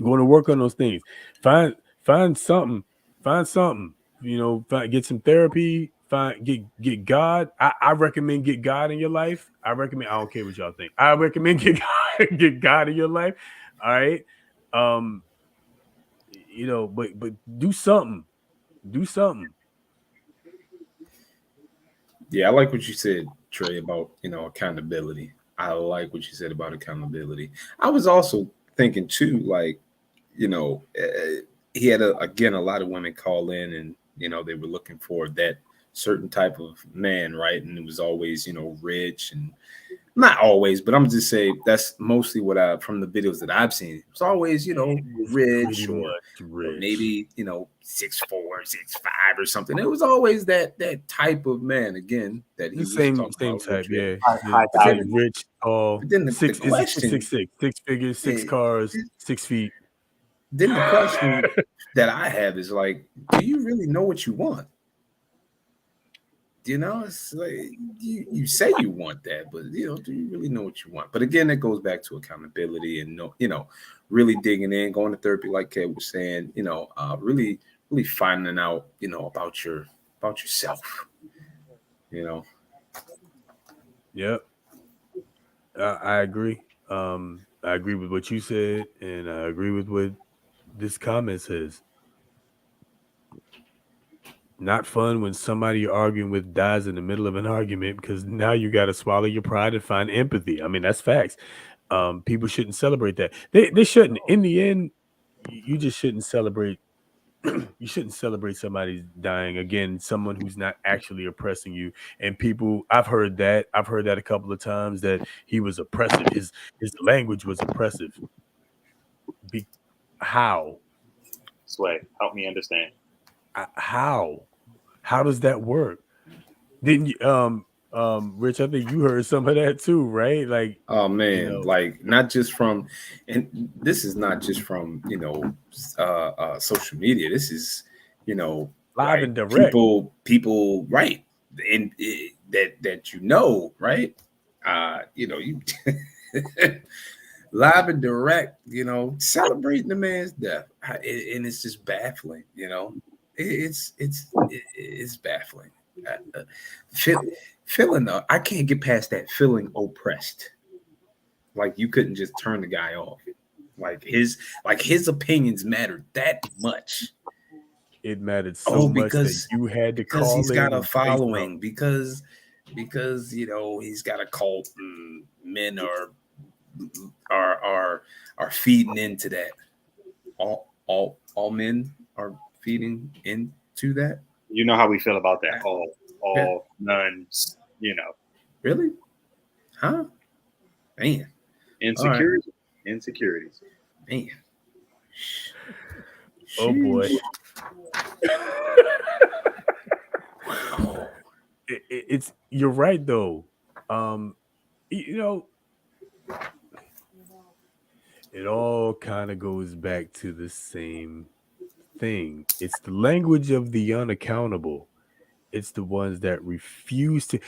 going to work on those things. Find something. Get some therapy. Get God. I recommend get God in your life. I don't care what y'all think. I recommend get God in your life. All right. But do something. Do something. Yeah, I like what you said, Trey, about accountability. I like what you said about accountability. I was also thinking too, like, he had a lot of women call in, and they were looking for that certain type of man, right? And it was always rich, and not always, but I'm just saying that's mostly what from the videos that I've seen. It's always rich, or maybe 6'4", 6'5", or something. It was always that type of man again that he the was same talking about. type, yeah. High Rich, tall, but then the question, 6 figures, 6 cars, 6 feet. Then the question that I have is like, do you really know what you want? It's like you say you want that, but do you really know what you want? But again, it goes back to accountability and really digging in, going to therapy, like Kev was saying. Really finding out about yourself. Yep. I agree. I agree with what you said, and I agree with what this comment says. Not fun when somebody you're arguing with dies in the middle of an argument, because now you got to swallow your pride and find empathy. I mean, that's facts. People shouldn't celebrate that. They shouldn't. In the end, you just shouldn't celebrate. You shouldn't celebrate somebody dying. Again, someone who's not actually oppressing you. And people, I've heard that a couple of times, that he was oppressive. His language was oppressive. How? Sway, help me understand. How does that work? Didn't you, Rich? I think you heard some of that too, right? Like, oh man, like not just from, and this is not just from social media. This is live like and direct. People, right? And that right? You live and direct. Celebrating the man's death, and it's just baffling. It's baffling. Feeling I can't get past that feeling oppressed. Like you couldn't just turn the guy off. Like his opinions mattered that much. It mattered so much that you had to call he's in. Got a following because he's got a cult. And men are feeding into that. All men are feeding into that. You know how we feel about that. All none. Really? Huh? Man. Insecurities. Insecurities. Man. Oh boy. It's you're right though. It all kind of goes back to the same thing. It's the language of the unaccountable. It's the ones that refuse to.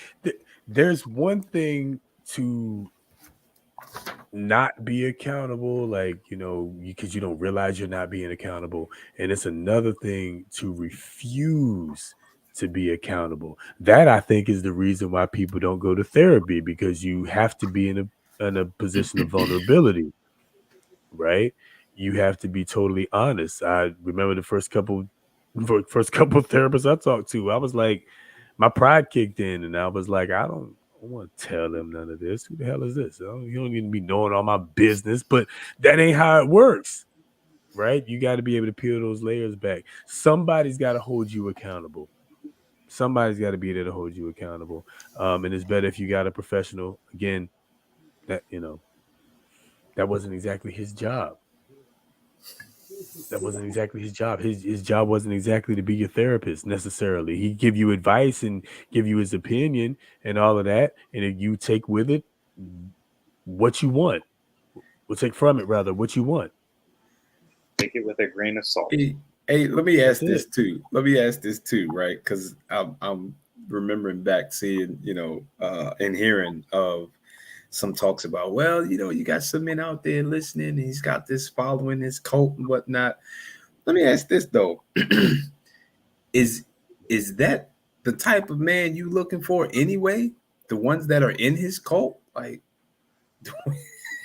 There's one thing to not be accountable, like, because you don't realize you're not being accountable. And it's another thing to refuse to be accountable. That, I think, is the reason why people don't go to therapy, because you have to be in a position of vulnerability, right? You have to be totally honest. I remember the first couple therapists I talked to, I was like, my pride kicked in, and I was like, I don't want to tell them none of this. Who the hell is this? You don't need to be knowing all my business, but that ain't how it works. right? You got to be able to peel those layers back. Somebody's got to hold you accountable. Somebody's got to be there to hold you accountable. And it's better if you got a professional. Again, that that wasn't exactly his job. That wasn't exactly his job. His job wasn't exactly to be your therapist necessarily. He give you advice and give you his opinion and all of that, and if you take with it what you want, we'll take from it rather what you want. Take it with a grain of salt. Hey, let me ask That's this too. Let me ask this too, right? Because I'm remembering back seeing, and hearing of some talks about, well, you got some men out there listening, and he's got this following his cult and whatnot. Let me ask this though: is that the type of man you looking for anyway? The ones that are in his cult, like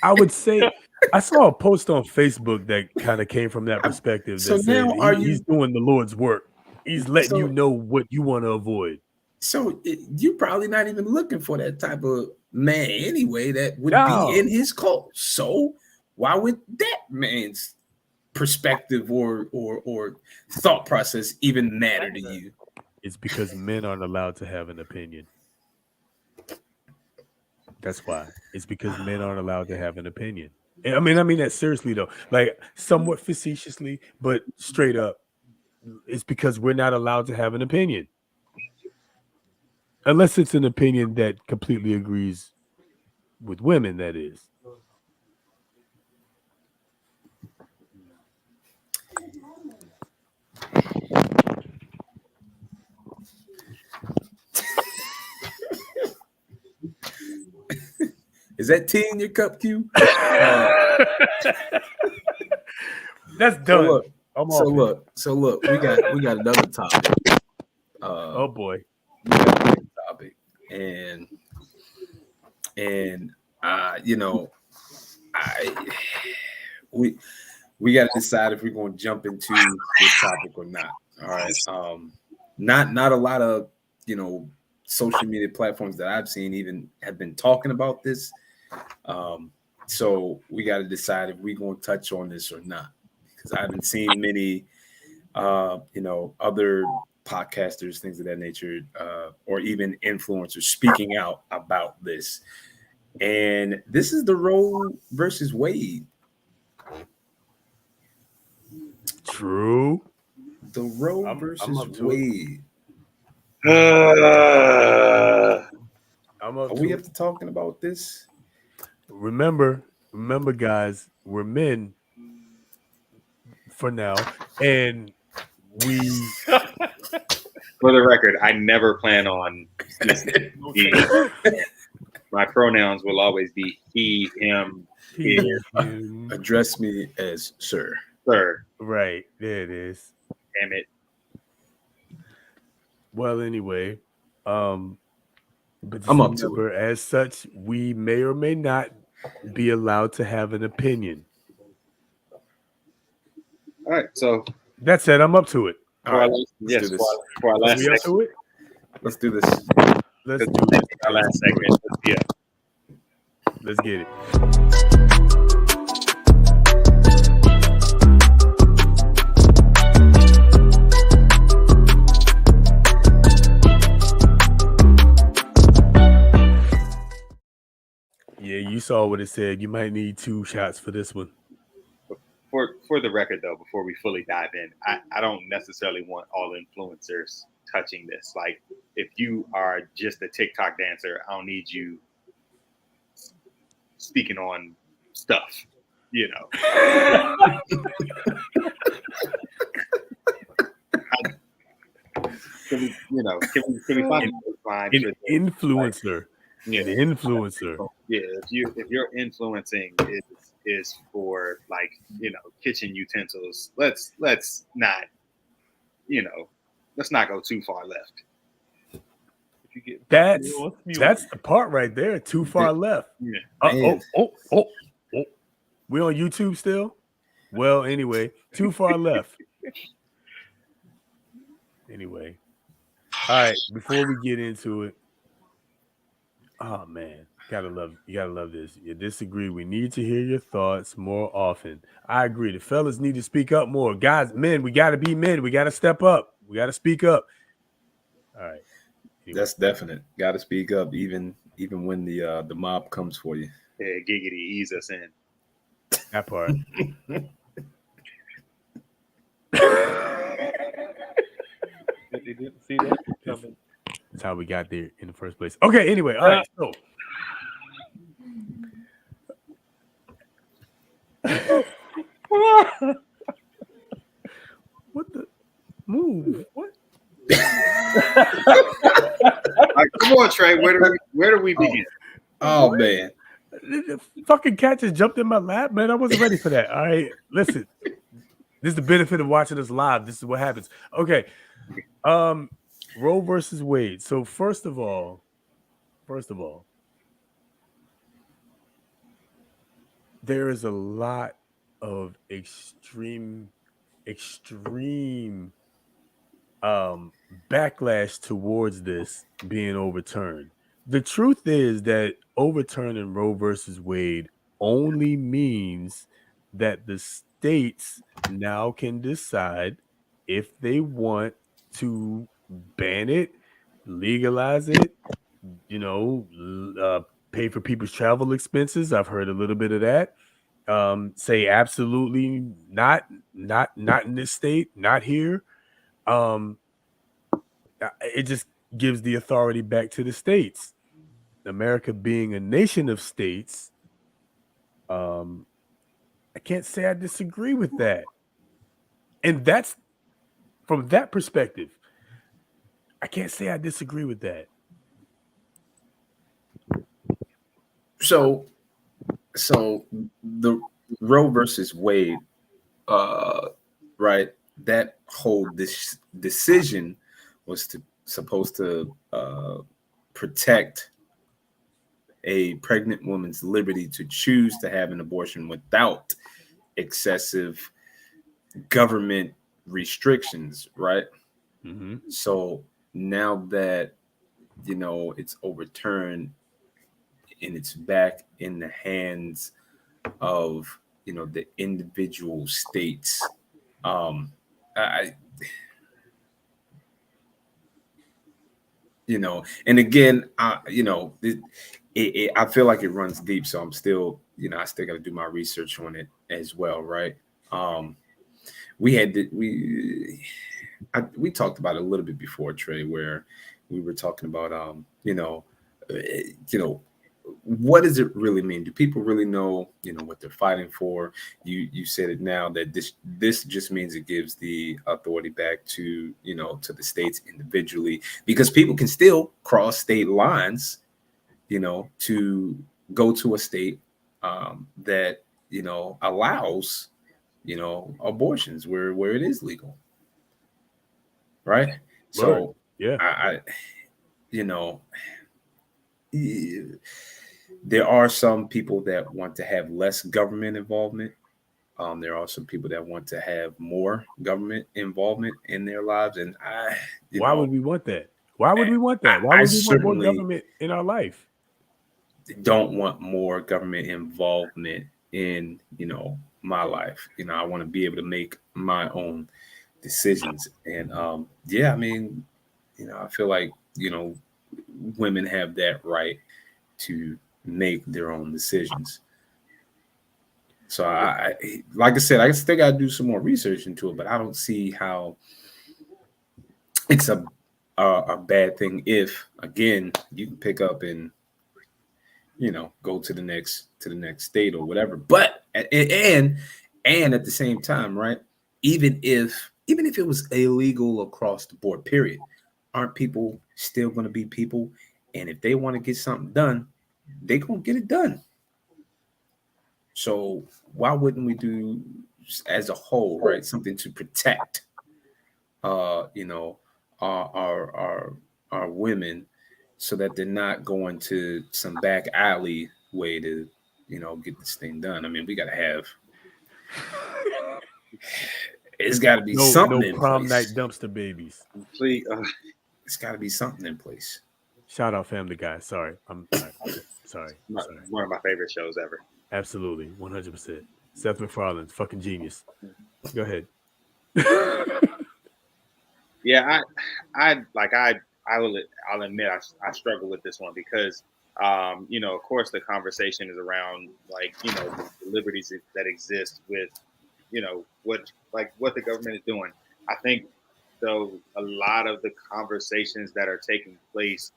I would say I saw a post on Facebook that kind of came from that perspective so that said now are he's you? doing the Lord's work. He's letting you So know what you want to avoid. so you probably not even looking for that type of man anyway that would be in No, his cult. So why would that man's perspective or thought process even matter to you? it's because men aren't allowed to have an opinion. That's why. It's because men aren't allowed to have an opinion. And I mean that seriously though, like somewhat facetiously, but straight up. It's because we're not allowed to have an opinion unless it's an opinion that completely agrees with women. That is. Is that tea in your cup, Q? That's So done. look, I'm off it. so look, we got another topic. Oh boy. We got another topic, and I we got to decide if we're going to jump into this topic or not. All right. Not a lot of social media platforms that I've seen even have been talking about this. So we got to decide if we're going to touch on this or not, because I haven't seen many other podcasters, things of that nature, or even influencers speaking out about this. And this is the Roe versus Wade. True. The Roe I'm versus up to it. Wade. I'm up Are to we it. have to talking about this? Remember, guys, we're men for now, and we. For the record, I never plan on my pronouns will always be he, him, him. Address me as sir. sir. Right there it is. Damn it. Well, anyway, but just I'm up to remember, as such, we may or may not be allowed to have an opinion. All right. So That said, I'm up to it. All right, yes, do this. for our last We up segment. to it? Let's do this. Let's do this. Our last segment. Yeah. Let's get it. Yeah, you saw what it said. You might need 2 shots for this one. For the record, though, before we fully dive in, I don't necessarily want all influencers touching this. Like, if you are just a TikTok dancer, I don't need you speaking on stuff. You know. Can we find a line An influencer. Yeah. An influencer. Yeah, if your influencing is for like kitchen utensils, let's not let's not go too far left. If you get That's the part right there. Too far left. Yeah. Oh. We on YouTube still? Well, anyway, too far left. Anyway. All right, before we get into it. Oh man, You gotta love this. You disagree. We need to hear your thoughts more often. I agree. The fellas need to speak up more. Guys, men, we gotta be men. We gotta step up. We gotta speak up. All right. Anyway. That's definite. Got to speak up, even when the mob comes for you. Yeah, giggity, ease us in. That part. They didn't see that coming. That's how we got there in the first place. Okay, anyway, all right. So what the move? What? Like, come on, Trey. Where do we begin? Oh man. The fucking cat just jumped in my lap, man. I wasn't ready for that. All right. Listen. This is the benefit of watching us live. This is what happens. Okay. Roe versus Wade. So first of all, there is a lot of extreme backlash towards this being overturned. The truth is that overturning Roe versus Wade only means that the states now can decide if they want to ban it, legalize it, pay for people's travel expenses. I've heard a little bit of that. Say absolutely not in this state, not here. It just gives the authority back to the states. America being a nation of states, I can't say I disagree with that. And that's from that perspective. I can't say I disagree with that. So the Roe versus Wade, right? That whole decision was supposed to protect a pregnant woman's liberty to choose to have an abortion without excessive government restrictions, right? Mm-hmm. So now that it's overturned and it's back in the hands of the individual states, and again, I feel like it runs deep, so I'm still, I still got to do my research on it as well, right? We talked about it a little bit before, Trey, where we were talking about, what does it really mean? Do people really know, what they're fighting for? You said it now that this just means it gives the authority back to, to the states individually, because people can still cross state lines, to go to a state that, allows, abortions where it is legal. Right. So yeah, there are some people that want to have less government involvement. There are some people that want to have more government involvement in their lives. And why would we want that? Why would we want that? Why would we want more government in our life? Don't want more government involvement in, my life. I want to be able to make my own decisions. And I feel like, women have that right to make their own decisions. So I like I said, I still got to do some more research into it, but I don't see how it's a bad thing if, again, you can pick up and go to the next state or whatever. But and at the same time, right? Even if it was illegal across the board, period, aren't people still going to be people? And if they want to get something done, they're going to get it done. So why wouldn't we do, as a whole, right, something to protect, our women, so that they're not going to some back alley way to, get this thing done? I mean, we got to have. It's got to be something in prom place. night dumpster babies. Please, it's got to be something in place. Shout out Family Guy. Sorry, I'm Sorry. One of my favorite shows ever. Absolutely, 100%. Seth MacFarlane, fucking genius. Go ahead. Yeah, I'll admit I struggle with this one because of course the conversation is around the liberties that exist with what the government is doing. I think though a lot of the conversations that are taking place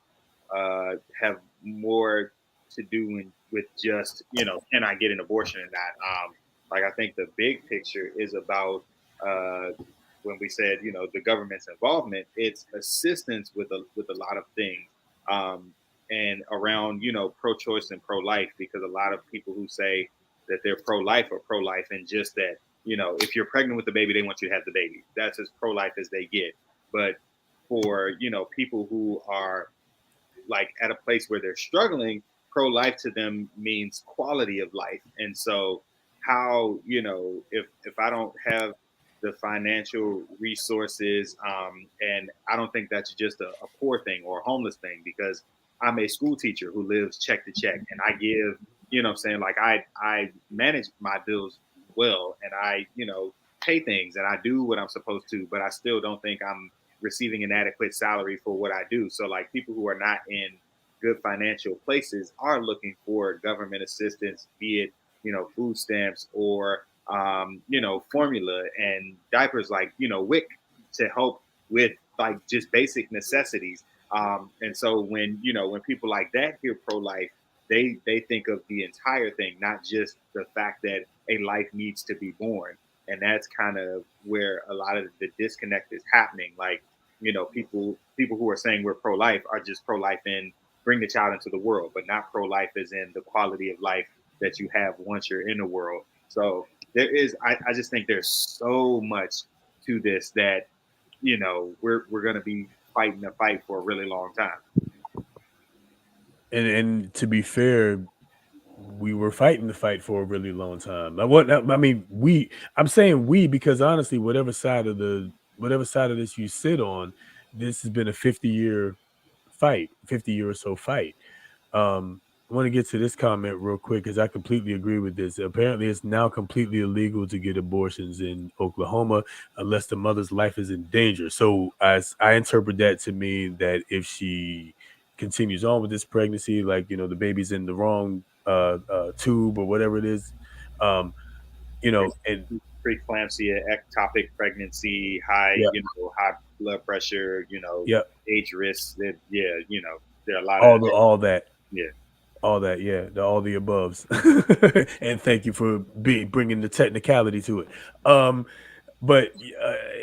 have more to do with just can I get an abortion or not. I think the big picture is about uh, when we said the government's involvement, it's assistance with a lot of things, and around pro-choice and pro-life, because a lot of people who say that they're pro-life are pro-life, and just that if you're pregnant with the baby, they want you to have the baby. That's as pro-life as they get. But for people who are at a place where they're struggling, pro-life to them means quality of life. And so how if I don't have the financial resources, and I don't think that's just a poor thing or a homeless thing, because I'm a school teacher who lives check to check, and I give I manage my bills well, and I pay things, and I do what I'm supposed to, but I still don't think I'm receiving an adequate salary for what I do. So people who are not in good financial places are looking for government assistance, be it food stamps or formula and diapers, WIC, to help with just basic necessities. And so when people like that hear pro-life, they think of the entire thing, not just the fact that a life needs to be born. And that's kind of where a lot of the disconnect is happening. People who are saying we're pro-life are just pro-life in bring the child into the world, but not pro-life as in the quality of life that you have once you're in the world. So I just think there's so much to this that we're going to be fighting a fight for a really long time. And to be fair, we were fighting the fight for a really long time. I'm saying we because honestly, whatever side of this you sit on, this has been a 50-year fight, 50-year or so fight. I want to get to this comment real quick because I completely agree with this. Apparently, it's now completely illegal to get abortions in Oklahoma unless the mother's life is in danger. So as I interpret that to mean that if she continues on with this pregnancy, the baby's in the wrong tube or whatever it is, and Preeclampsia, ectopic pregnancy, high yeah, high blood pressure, yeah, age risks. That there are a lot all of all that. yeah. All that, yeah, all the aboves. And thank you for bringing the technicality to it. But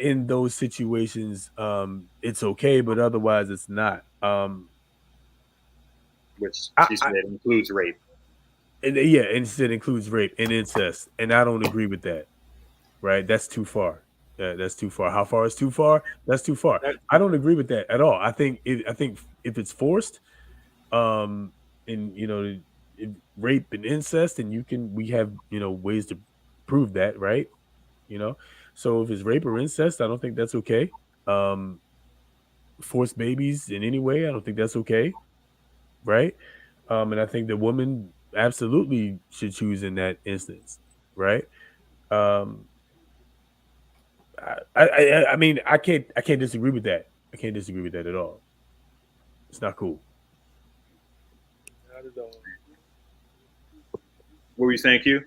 in those situations, it's okay, but otherwise, it's not. Which I, she I, said includes rape. and yeah, instead includes rape and incest, and I don't agree with that. Right? That's too far. That's too far. How far is too far? That's too far. I don't agree with that at all. I think if it's forced, and rape and incest, and we have ways to prove that, right? So if it's rape or incest, I don't think that's okay. um Forced babies in any way, I don't think that's okay, right? And I think the woman absolutely should choose in that instance, right? um I mean, I can't disagree with that. I can't disagree with that at all. It's not cool. Not at all. What were you saying, Q?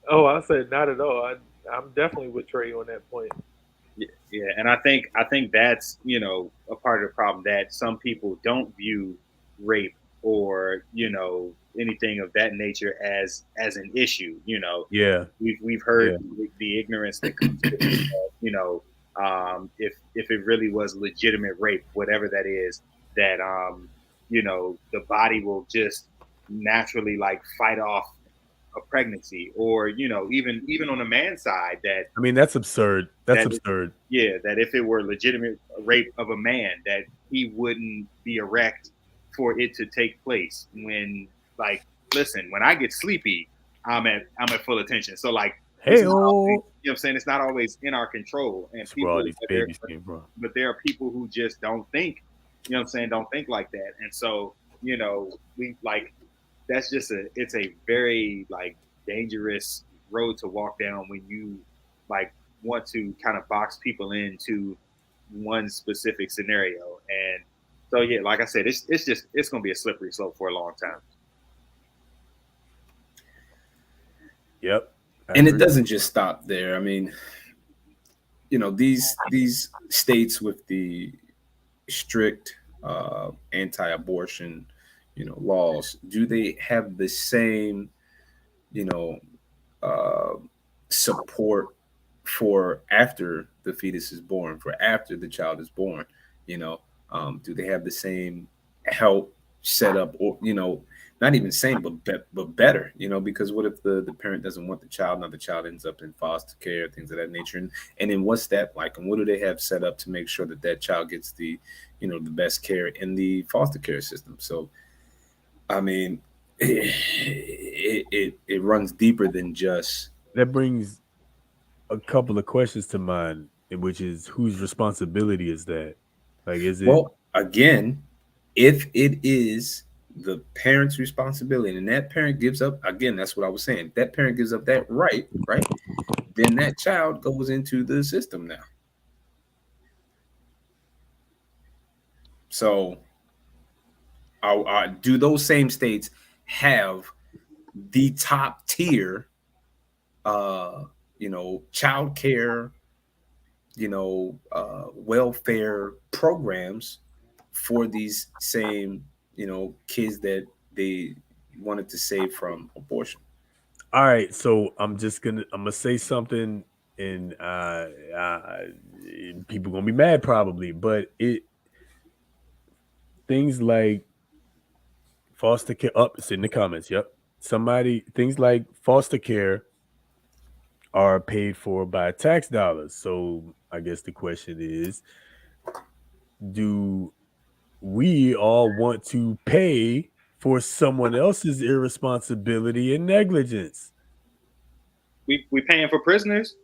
Oh, I said not at all. I'm definitely with Trey on that point. Yeah, and I think that's a part of the problem, that some people don't view rape or anything of that nature as an issue. Yeah, We've heard yeah. the ignorance that comes with it, if it really was legitimate rape, whatever that is, that the body will just naturally fight off a pregnancy, or even on the man's side, that I mean, that's absurd. That's that absurd. yeah, that if it were legitimate rape of a man, that he wouldn't be erect for it to take place. When listen, when I get sleepy, I'm at full attention. So it's Hey, not always, oh, what I'm saying, it's not always in our control. And that's where all people, these babies came from. but there are people who just don't think, what I'm saying, don't think like that. And so we that's just it's a very like dangerous road to walk down when you like want to kind of box people into one specific scenario. And so yeah, like I said, it's gonna be a slippery slope for a long time. Yep. And it doesn't just stop there. I mean, these states with the strict anti-abortion, laws, do they have the same, you know, uh, support for after the fetus is born, for after the child is born? You know, do they have the same help set up, or not even same, but better? Because what if the parent doesn't want the child? Now the child ends up in foster care, things of that nature, and then what's that like? And what do they have set up to make sure that that child gets the the best care in the foster care system? So, I mean, it runs deeper than just. That brings a couple of questions to mind, which is whose responsibility is that? Like, is it? Well, again, if it is the parent's responsibility and that parent gives up, again, that's what I was saying. That parent gives up that right, then that child goes into the system now. So, do those same states have the top tier, child care, welfare programs for these same, kids that they wanted to save from abortion? All right, so I'm gonna say something, and people gonna be mad probably, but things like foster care. Up, it's in the comments. Yep, things like foster care are paid for by tax dollars. So I guess the question is, do we all want to pay for someone else's irresponsibility and negligence? We paying for prisoners.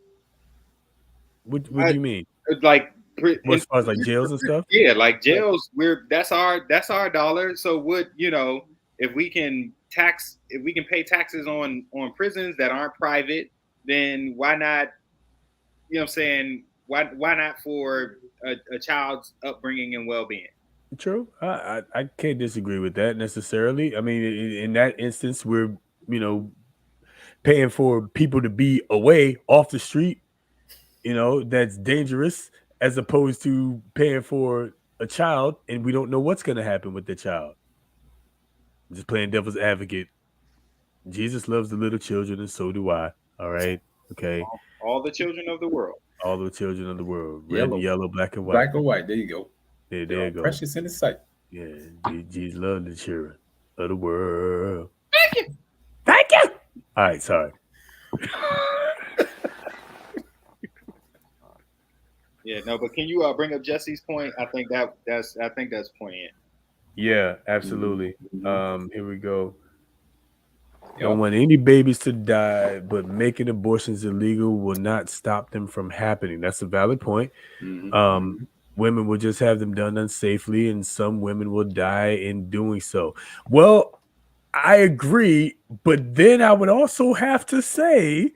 What do you mean? Like Well, as far as like jails and stuff? yeah, like jails, that's our dollar. So if we can pay taxes on prisons that aren't private, then why not? You know what I'm saying? Why not for a child's upbringing and well-being? True. I can't disagree with that necessarily. I mean, in that instance, we're paying for people to be away off the street, that's dangerous, as opposed to paying for a child and we don't know what's going to happen with the child. I'm just playing devil's advocate. Jesus loves the little children, and so do I. All right. Okay. All the children of the world. All the children of the world. Red and yellow, black and white. Black and white. There you go. There you go. Precious in his sight. Yeah. Jesus loves the children of the world. Thank you. Thank you. All right. Sorry. Yeah, no, but can you bring up Jesse's point? I think that's poignant. Yeah, absolutely. Mm-hmm. Here we go. Don't want any babies to die, but making abortions illegal will not stop them from happening. That's a valid point. Mm-hmm. Women will just have them done unsafely, and some women will die in doing so. Well, I agree, but then I would also have to say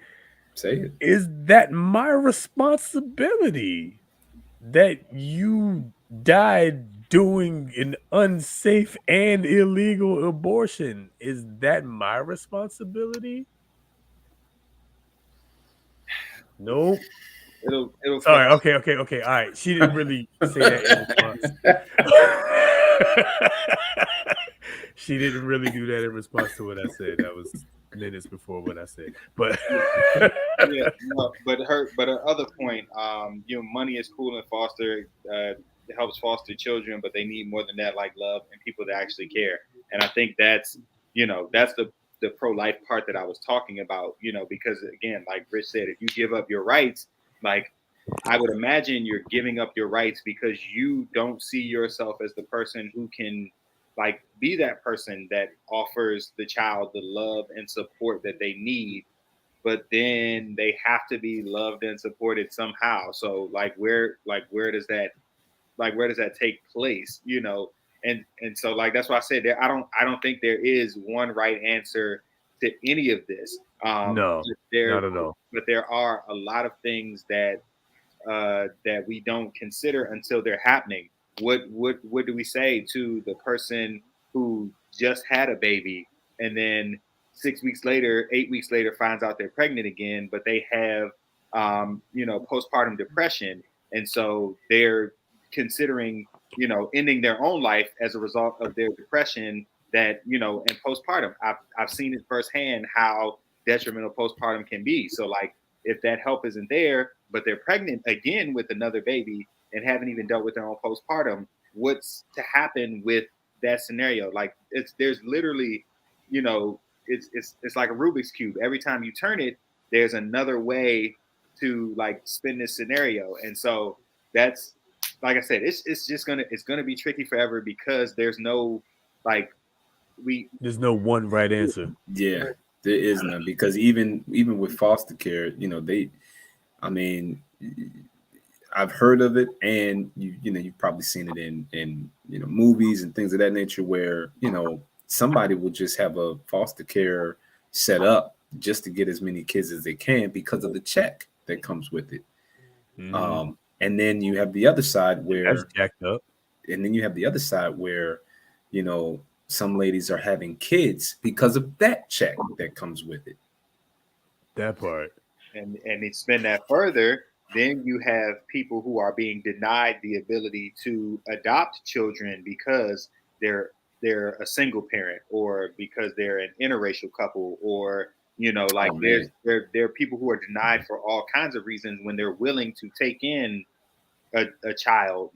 it. Is that my responsibility that you died doing an unsafe and illegal abortion? Is that my responsibility? Nope. It'll Sorry. Okay. All right. She didn't really say that in response. She didn't really do that in response to what I said. That was minutes before what I said. But yeah, no, but her other point, money is cool and foster helps foster children, but they need more than that, like love and people that actually care. And I think that's the pro-life part that I was talking about, because again, like Rich said, if you give up your rights, like I would imagine you're giving up your rights because you don't see yourself as the person who can like be that person that offers the child the love and support that they need, but then they have to be loved and supported somehow. So where does that take place? And so like that's why I said that I don't think there is one right answer to any of this. No, there not at all. but there are a lot of things that we don't consider until they're happening. What do we say to the person who just had a baby and then 6 weeks later, 8 weeks later, finds out they're pregnant again, but they have postpartum depression, and so they're considering ending their own life as a result of their depression. That and postpartum, I've seen it firsthand how detrimental postpartum can be. So like if that help isn't there, but they're pregnant again with another baby and haven't even dealt with their own postpartum, what's to happen with that scenario? Like there's literally, it's like a Rubik's cube. Every time you turn it, there's another way to like spin this scenario. And so that's like I said, it's gonna be tricky forever because there's no like there's no one right answer. Yeah, there is none, because even with foster care, I mean, I've heard of it, and you've probably seen it in movies and things of that nature, where somebody will just have a foster care set up just to get as many kids as they can because of the check that comes with it. Mm-hmm. And then you have the other side where That's jacked up. And then you have the other side where, some ladies are having kids because of that check that comes with it. That part. And expand that further, then you have people who are being denied the ability to adopt children because they're a single parent, or because they're an interracial couple, or like there are people who are denied for all kinds of reasons when they're willing to take in a child,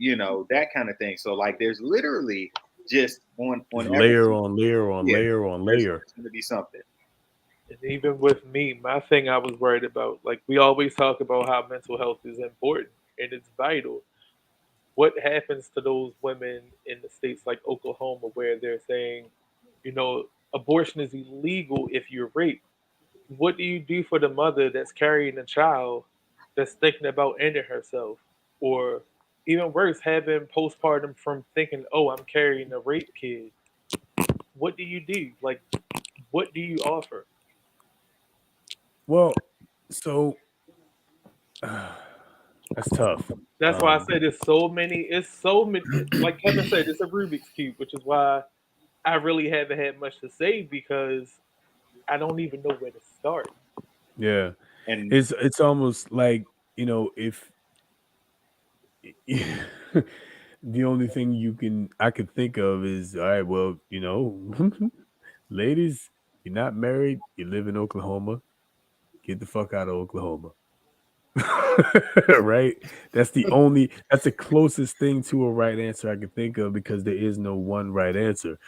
that kind of thing. So like there's literally just on layer on layer on yeah, layer on there's layer. going to be something. And even with me, my thing I was worried about, like we always talk about how mental health is important and it's vital. What happens to those women in the states like Oklahoma where they're saying, you know, abortion is illegal if you're raped? What do you do for the mother that's carrying a child that's thinking about ending herself? Or even worse, having postpartum from thinking, oh, I'm carrying a rape kid. What do you do? Like, what do you offer? Well, so that's tough. That's why I said it's so many, like Kevin said, it's a Rubik's Cube, which is why I really haven't had much to say because I don't even know where to start. Yeah, And it's almost like if the only thing I could think of is, all right, well, ladies, you're not married, you live in Oklahoma, get the fuck out of Oklahoma. Right? That's the closest thing to a right answer I can think of, because there is no one right answer.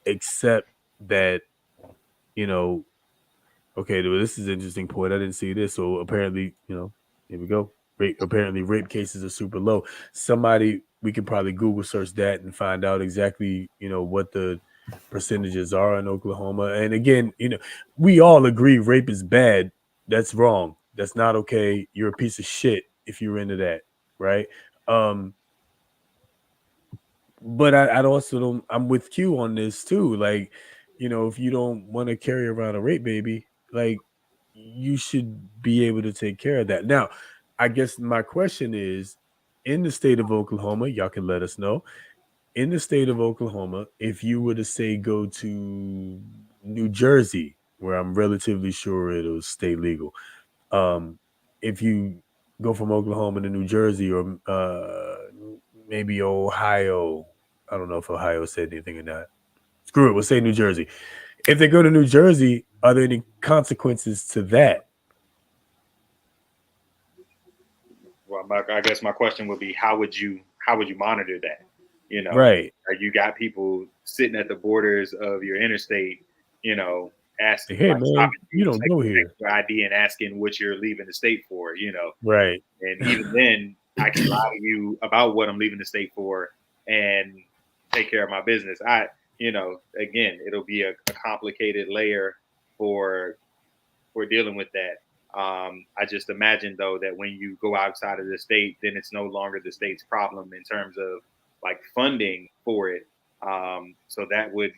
Except that, you know, okay, well, this is an interesting point. I didn't see this. So apparently, here we go. Apparently rape cases are super low. We can probably Google search that and find out exactly, what the percentages are in Oklahoma. And again, we all agree rape is bad. That's wrong. That's not okay. You're a piece of shit if you're into that, right? But I'd also don't. I'm with Q on this too. Like, if you don't want to carry around a rape baby, like, you should be able to take care of that. Now, I guess my question is, in the state of Oklahoma, y'all can let us know. In the state of Oklahoma, if you were to say go to New Jersey, where I'm relatively sure it'll stay legal, if you go from Oklahoma to New Jersey, or maybe Ohio, I don't know if Ohio said anything or not. Screw it, we'll say New Jersey. If they go to New Jersey, are there any consequences to that? well, I guess my question would be, how would you monitor that? Right. You got people sitting at the borders of your interstate, asking, Hey, like, man, stopping you you, don't go checking here. your ID and asking what you're leaving the state for, Right. and even then I can lie to you about what I'm leaving the state for and take care of my business. Again, it'll be a complicated layer for dealing with that. I just imagine though that when you go outside of the state, then it's no longer the state's problem in terms of, like funding for it. So that would,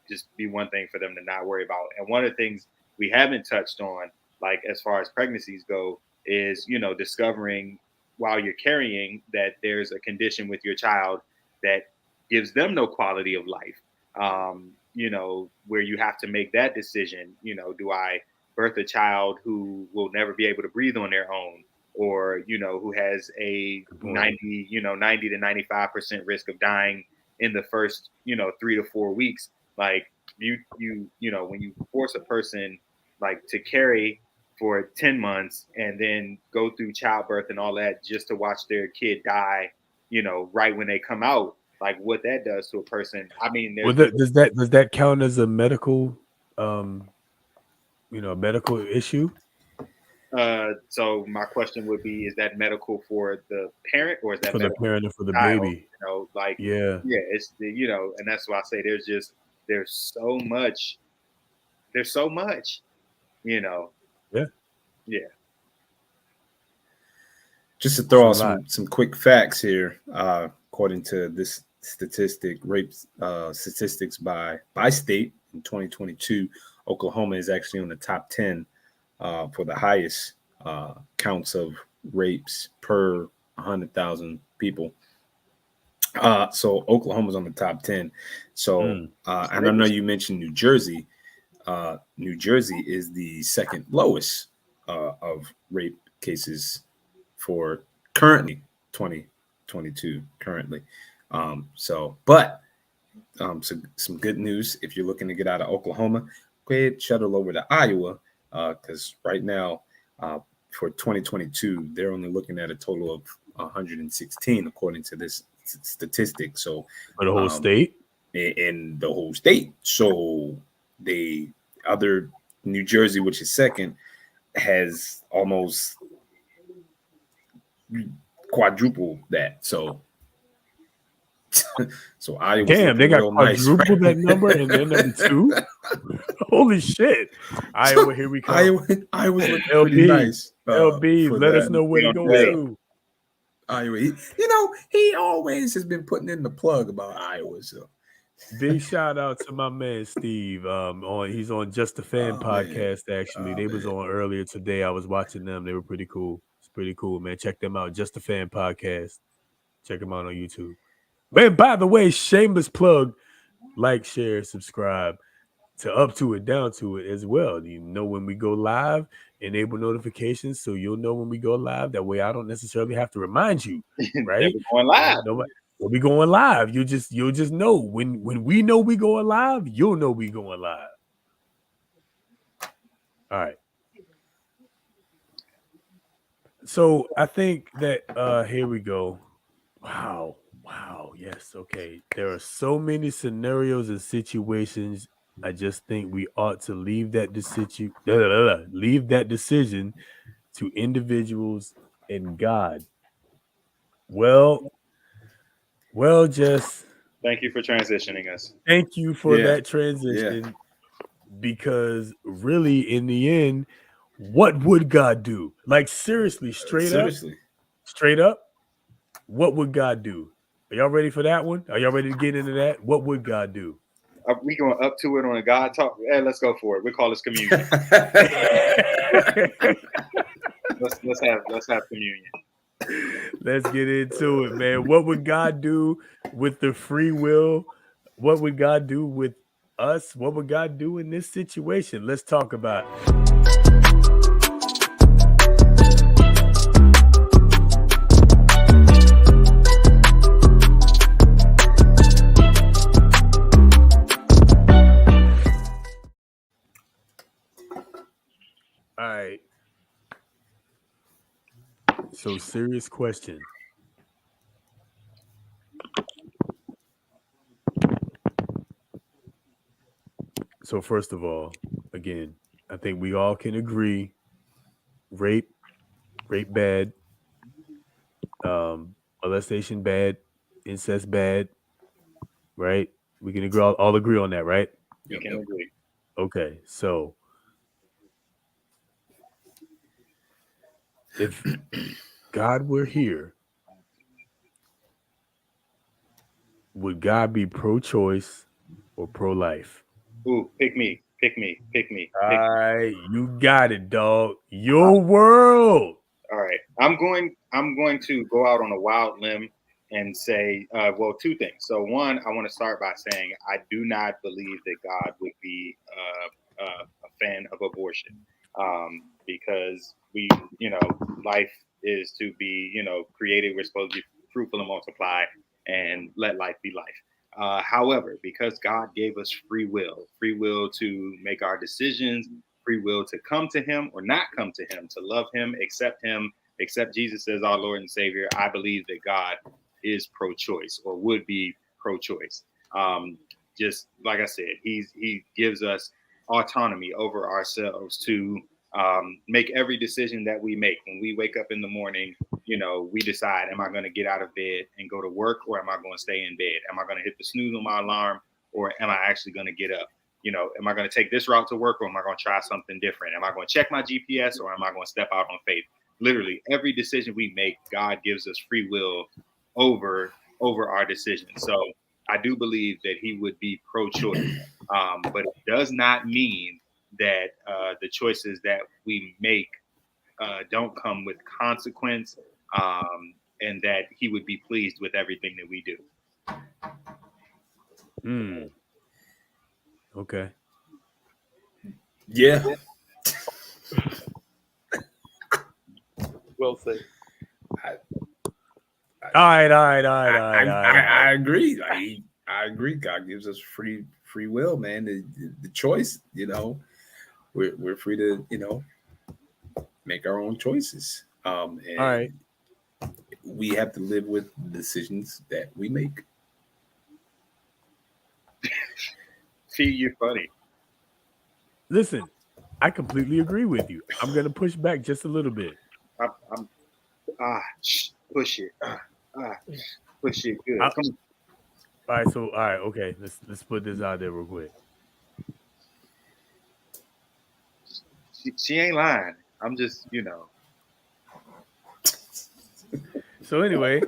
just be one thing for them to not worry about. And one of the things we haven't touched on, like as far as pregnancies go, is, discovering while you're carrying that there's a condition with your child that gives them no quality of life. Where you have to make that decision, do I birth a child who will never be able to breathe on their own, or, who has a 90 to 95% risk of dying in the first, 3 to 4 weeks. Like when you force a person like to carry for 10 months and then go through childbirth and all that just to watch their kid die, right when they come out, like what that does to a person. I mean, does that count as a medical, medical issue? So my question would be: is that medical for the parent, or is that for the medical parent and for the child? baby? Yeah, it's and that's why I say there's so much, Yeah. Just to throw out some quick facts here, according to this rape statistics by state in 2022, Oklahoma is actually on the top 10 for the highest counts of rapes per 100,000 people. So Oklahoma's on the top 10. So, and I know you mentioned New Jersey. New Jersey is the second lowest of rape cases for currently 2022 currently. So some good news. If you're looking to get out of Oklahoma, go ahead, shuttle over to Iowa, because right now for 2022, they're only looking at a total of 116 according to this statistic. So for the whole state? In the whole state. So the other New Jersey, which is second, has almost quadruple that. So Iowa. Damn, they got quadruple nice, that number, and they're number 2. Holy shit! Iowa, here we come. Iowa's looking pretty nice. LB, let us know where to go to. Iowa, he always has been putting in the plug about Iowa. So big shout out to my man Steve. He's on Just a Fan podcast. Actually, they was on earlier today. I was watching them. They were pretty cool. It's pretty cool, man. Check them out. Just a Fan podcast. Check them out on YouTube. Man, by the way, shameless plug. Like, share, subscribe to Up to It, Down to It as well. You know when we go live, enable notifications so you'll know when we go live. That way I don't necessarily have to remind you, right? We're going live. We'll be going live. You'll just know when we know we going live, you'll know we going live. All right. So I think that here we go. Wow. Yes. Okay. There are so many scenarios and situations. I just think we ought to leave that decision to individuals and God. Well, Jess. Thank you for transitioning us. Thank you for that transition, because really, in the end, what would God do? Like, seriously, straight up, what would God do? Are y'all ready for that one? Are y'all ready to get into that? What would God do? Are we going up to it on a God talk? Hey, let's go for it. We call this communion. let's have communion. Let's get into it, man. What would God do with the free will? What would God do with us? What would God do in this situation? Let's talk about it. All right. So, serious question. So, first of all, again, I think we all can agree rape bad, molestation bad, incest bad, right? We can all agree on that, right? We can agree. Okay, so if God were here, would God be pro-choice or pro-life? Ooh, pick me. All right, you got it, dog. Your world. All right, I'm going to go out on a wild limb and say, well, two things. So one, I want to start by saying I do not believe that God would be a fan of abortion, because life is to be, created. We're supposed to be fruitful and multiply, and let life be life. However, because God gave us free will to make our decisions, free will to come to Him or not come to Him, to love Him, accept Jesus as our Lord and Savior, I believe that God is pro-choice or would be pro-choice. Just like I said, He gives us autonomy over ourselves to make every decision that we make. When we wake up in the morning, we decide, am I going to get out of bed and go to work, or am I going to stay in bed? Am I going to hit the snooze on my alarm, or am I actually going to get up? Am I going to take this route to work, or am I going to try something different? Am I going to check my GPS, or am I going to step out on faith? Literally every decision we make, God gives us free will over our decisions. So I do believe that He would be pro-choice, but it does not mean that the choices that we make don't come with consequence, and that He would be pleased with everything that we do. Okay. Yeah. Well said. All right. I agree. I agree. God gives us free will, man. The choice, we're free to, make our own choices. And All right. we have to live with the decisions that we make. See, you're funny. Listen, I completely agree with you. I'm gonna push back just a little bit. I'm push it. Push it good. All Come on. right. So, all right. Okay. Let's put this out there real quick. She ain't lying. I'm just, So anyway.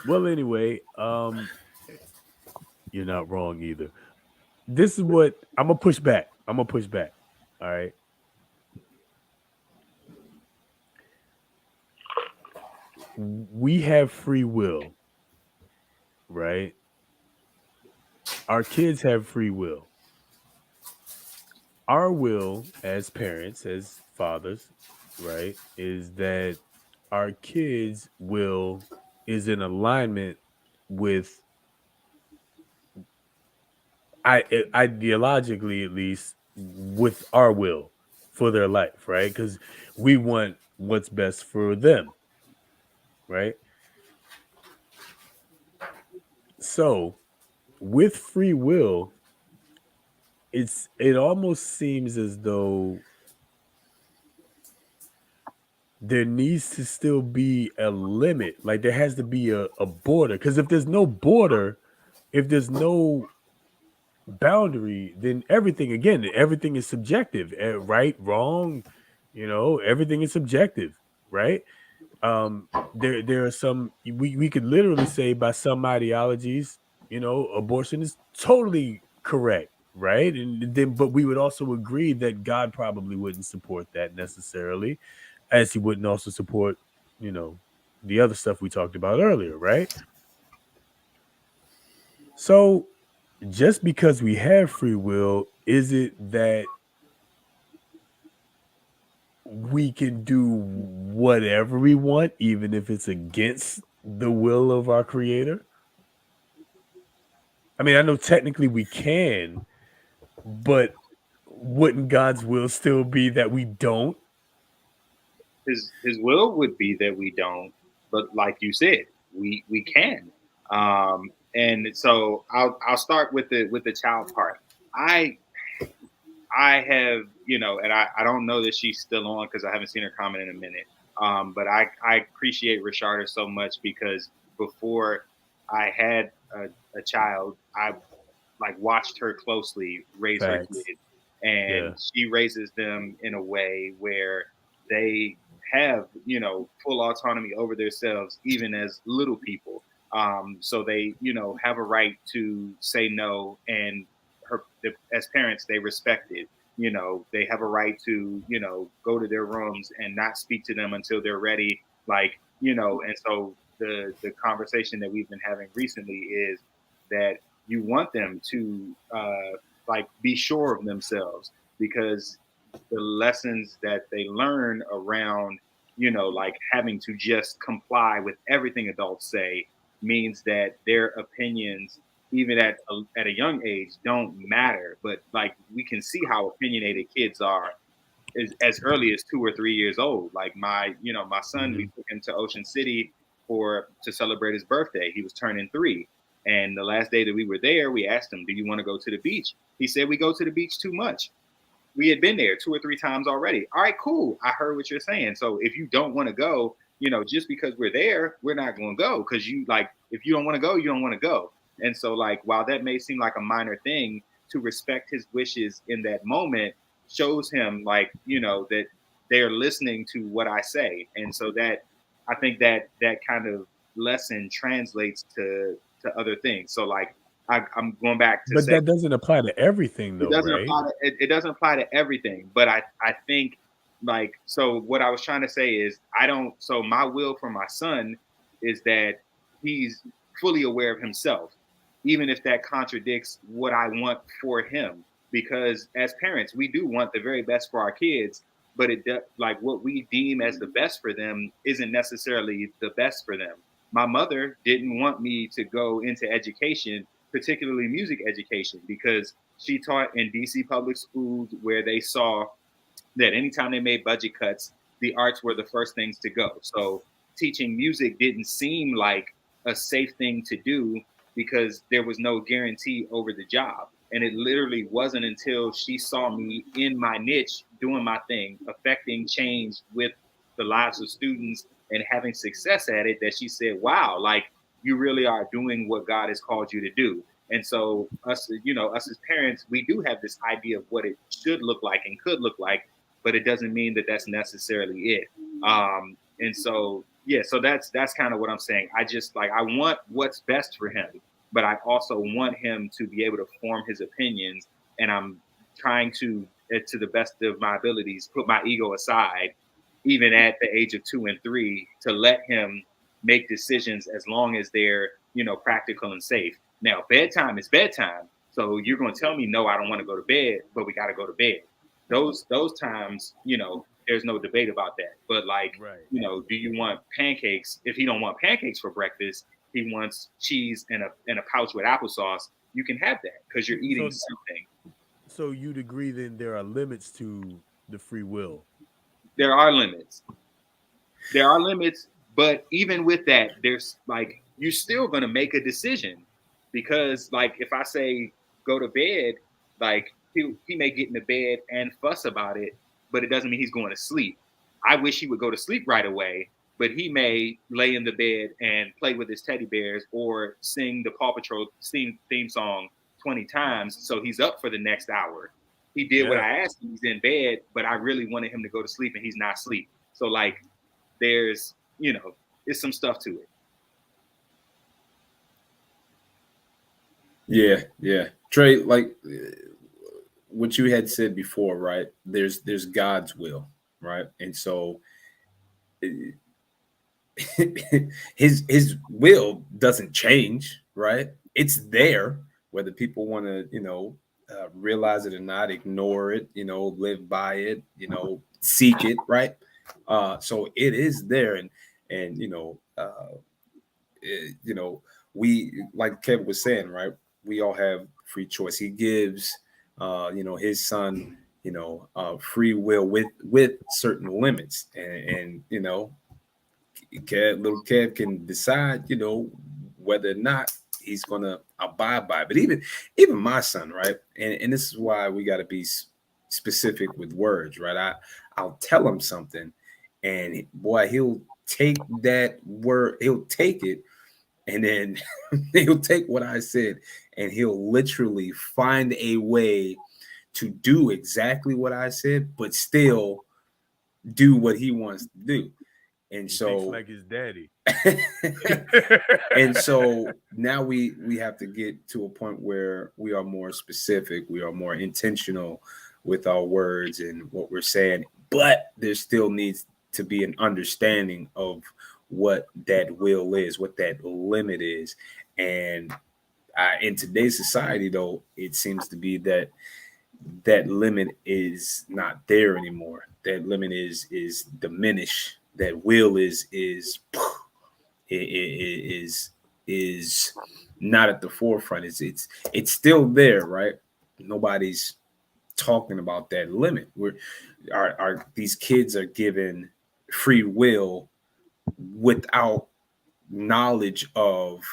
Well, anyway, you're not wrong either. This is what I'm gonna push back. All right. We have free will, right? Our kids have free will. Our will as parents, as fathers, right, is that our kids' will is in alignment with ideologically, at least, with our will for their life, right? Because we want what's best for them, right? So with free will, it almost seems as though there needs to still be a limit. Like there has to be a border. Because if there's no border, if there's no boundary, then everything is subjective. Right, wrong, everything is subjective, right? There are some we could literally say by some ideologies, abortion is totally correct, right? And then but we would also agree that God probably wouldn't support that necessarily, as He wouldn't also support, the other stuff we talked about earlier, right? So just because we have free will, is it that we can do whatever we want, even if it's against the will of our creator? I mean, I know technically we can, but wouldn't God's will still be that we don't? His will would be that we don't, but like you said, we can. And so I'll start with the child part. I have, and I don't know that she's still on because I haven't seen her comment in a minute. But I appreciate Rashada so much because before I had a child, I like watched her closely raise her Facts. kids, and Yeah. she raises them in a way where they have, full autonomy over themselves, even as little people. So they, have a right to say no, and as parents, they respect it. They have a right to, go to their rooms and not speak to them until they're ready. And so the conversation that we've been having recently is that you want them to be sure of themselves, because the lessons that they learn around, having to just comply with everything adults say, means that their opinions, even at a young age, don't matter. But we can see how opinionated kids are as early as 2 or 3 years old. Like my son, we took him to Ocean City to celebrate his birthday. He was turning 3. And the last day that we were there, we asked him, "Do you want to go to the beach?" He said, "We go to the beach too much." We had been there 2 or 3 times already. All right, cool. I heard what you're saying. So if you don't want to go, just because we're there, we're not going to go, because if you don't want to go, you don't want to go. And so while that may seem like a minor thing, to respect his wishes in that moment shows him that they're listening to what I say. And so that, I think that kind of lesson translates to other things. So I'm going back to say, that doesn't apply to everything, though, right? It doesn't apply to everything, but I think so what I was trying to say is so my will for my son is that he's fully aware of himself, even if that contradicts what I want for him, because as parents, we do want the very best for our kids, but what we deem as the best for them isn't necessarily the best for them. My mother didn't want me to go into education, particularly music education, because she taught in DC public schools, where they saw that anytime they made budget cuts, the arts were the first things to go. So teaching music didn't seem like a safe thing to do, because there was no guarantee over the job. And it literally wasn't until she saw me in my niche, doing my thing, affecting change with the lives of students and having success at it, that she said, "Wow, you really are doing what God has called you to do." And so us as parents, we do have this idea of what it should look like and could look like, but it doesn't mean that that's necessarily it. And so, yeah, so that's kind of what I'm saying. I just I want what's best for him, but I also want him to be able to form his opinions. And I'm trying to the best of my abilities, put my ego aside, even at the age of 2 and 3, to let him make decisions as long as they're, practical and safe. Now, bedtime is bedtime. So you're going to tell me, "No, I don't want to go to bed, but we got to go to bed." Those times, there's no debate about that. But right. Do you want pancakes? If he don't want pancakes for breakfast, he wants cheese and a pouch with applesauce. You can have that, because you're eating something. So you'd agree then there are limits to the free will? There are limits. There are limits, but even with that, there's you're still going to make a decision, because if I say go to bed, he may get in the bed and fuss about it, but it doesn't mean he's going to sleep. I wish he would go to sleep right away, but he may lay in the bed and play with his teddy bears, or sing the Paw Patrol theme song 20 times, so he's up for the next hour. He did what I asked him. He's in bed, but I really wanted him to go to sleep, and he's not asleep. So there's there's some stuff to it. Yeah. Trey, what you had said before, right? There's God's will, right? And so his will doesn't change, right? It's there, whether people want to, realize it or not, ignore it, live by it, seek it, right? So it is there, and we, like Kevin was saying, right? We all have free choice. He gives, his son, free will with certain limits, and little Kev can decide, whether or not he's gonna abide by it. But even my son, right? And this is why we got to be specific with words, right? I'll tell him something, and boy, he'll take that word, he'll take it, and then he'll take what I said, and he'll literally find a way to do exactly what I said, but still do what he wants to do. And he so thinks like his daddy. and so now we have to get to a point where we are more specific, we are more intentional with our words and what we're saying, but there still needs to be an understanding of what that will is, what that limit is. And in today's society, though, it seems to be that that limit is not there anymore. That limit is diminished. That will is not at the forefront. It's still there, right? Nobody's talking about that limit. Are these kids are given free will without knowledge of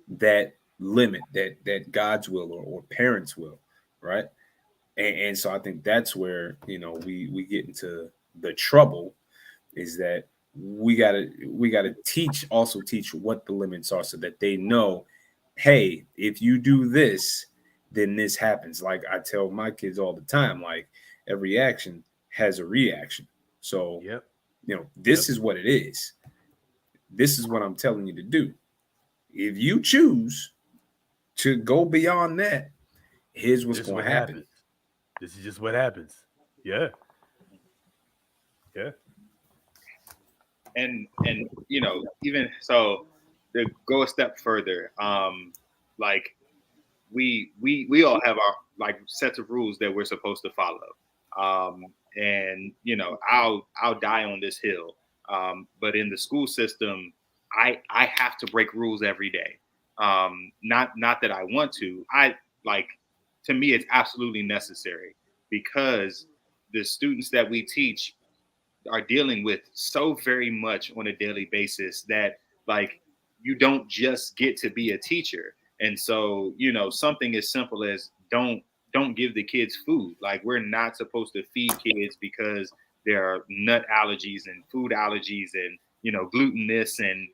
that limit, that God's will or parents' will, right? And so I think that's where we get into the trouble, is that we gotta teach what the limits are, so that they know, hey, if you do this, then this happens. Like I tell my kids all the time, like every action has a reaction. So Yep. This is what it is. This is what I'm telling you to do. If you choose to go beyond that, here's what's This is going what to happen. happens. This is just what happens. Yeah. Yeah. And even so, to go a step further, like we all have our like sets of rules that we're supposed to follow. And I'll die on this hill. But in the school system, I have to break rules every day. Not that I want to. To me it's absolutely necessary, because the students that we teach are dealing with so very much on a daily basis that, like, you don't just get to be a teacher. And so something as simple as don't give the kids food. Like, we're not supposed to feed kids because there are nut allergies and food allergies and gluten this and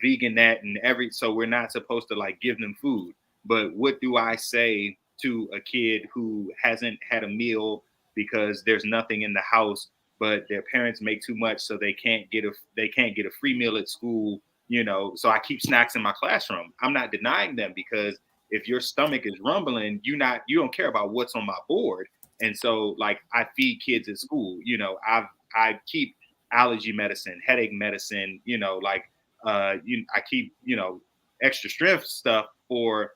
vegan that and so we're not supposed to like give them food. But what do I say to a kid who hasn't had a meal because there's nothing in the house, but their parents make too much, so they can't get a free meal at school? So I keep snacks in my classroom. I'm not denying them, because if your stomach is rumbling, you don't care about what's on my board. And so, like, I feed kids at school. I keep allergy medicine, headache medicine. I keep extra strength stuff for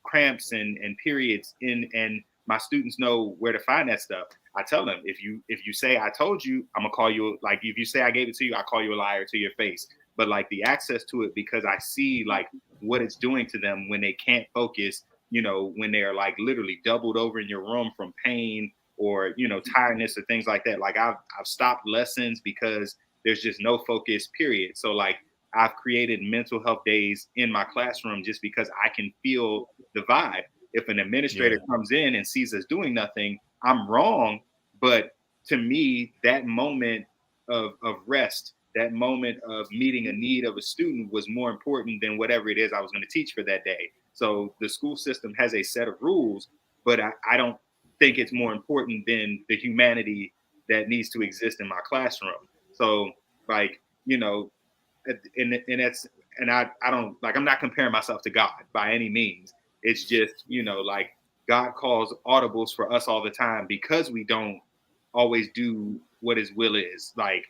cramps and periods in, and my students know where to find that stuff. I tell them, if you say I told you, I'm gonna call you. Like, if you say I gave it to you, I call you a liar to your face. But like, the access to it, because I see like what it's doing to them when they can't focus, when they're like literally doubled over in your room from pain or tiredness or things like that. Like, I've stopped lessons because there's just no focus, period. So like, I've created mental health days in my classroom just because I can feel the vibe. If an administrator comes in and sees us doing nothing, I'm wrong. But to me, that moment of rest, that moment of meeting a need of a student was more important than whatever it is I was going to teach for that day. So the school system has a set of rules, but I don't think it's more important than the humanity that needs to exist in my classroom. So, like, I don't, like, I'm not comparing myself to God by any means. It's just, like, God calls audibles for us all the time because we don't always do what his will is. Like,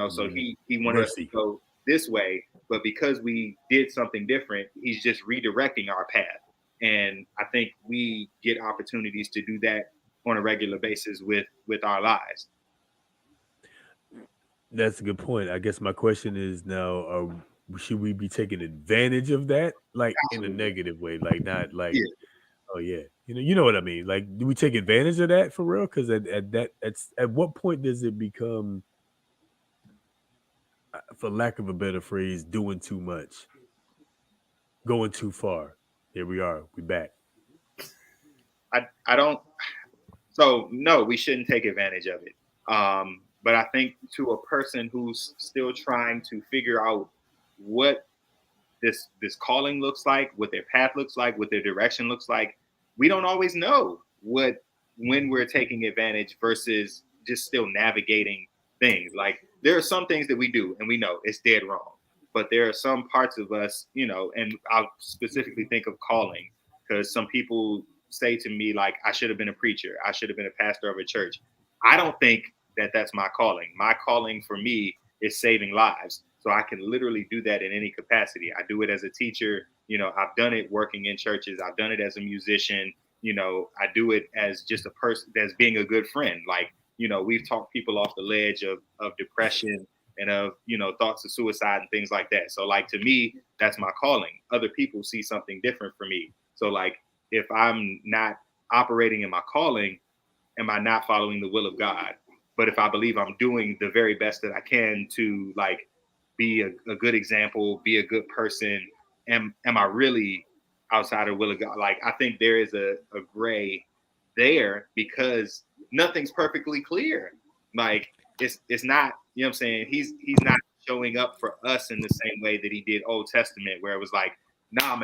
so he wanted us to go this way, but because we did something different, he's just redirecting our path. And I think we get opportunities to do that on a regular basis with our lives. That's a good point. I guess my question is now, should we be taking advantage of that, like in a negative way, like not like, Yeah. oh yeah, you know what I mean? Like, do we take advantage of that for real? Because at what point does it become, for lack of a better phrase, doing too much, going too far? Here we are, we back. I don't. So no, we shouldn't take advantage of it. But I think to a person who's still trying to figure out what this calling looks like, what their path looks like, what their direction looks like, we don't always know when we're taking advantage versus just still navigating things. Like there are some things that we do and we know it's dead wrong, but there are some parts of us, you know, and I'll specifically think of calling, because some people say to me like, I should have been a preacher, I should have been a pastor of a church. I don't think that that's my calling. My calling for me is saving lives. So I can literally do that in any capacity. I do it as a teacher, you know, I've done it working in churches, I've done it as a musician, you know, I do it as just a person, as being a good friend. Like, you know, we've talked people off the ledge of depression and of, you know, thoughts of suicide and things like that. So like, to me, that's my calling. Other people see something different for me. So like, if I'm not operating in my calling, am I not following the will of God? But if I believe I'm doing the very best that I can to like be a good example, be a good person, am I really outside of the will of God? Like I think there is a gray there because nothing's perfectly clear. Like it's not, you know what I'm saying? He's not showing up for us in the same way that he did Old Testament, where it was like, nah,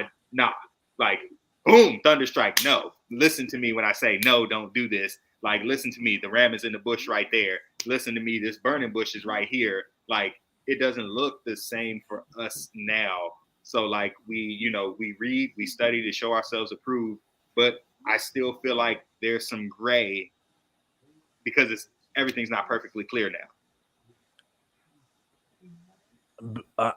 like boom, thunderstrike. No, listen to me when I say no, don't do this. Like, listen to me. The ram is in the bush right there. Listen to me. This burning bush is right here. Like, it doesn't look the same for us now. So, like, we, you know, we read, we study to show ourselves approved, but I still feel like there's some gray because everything's not perfectly clear now. All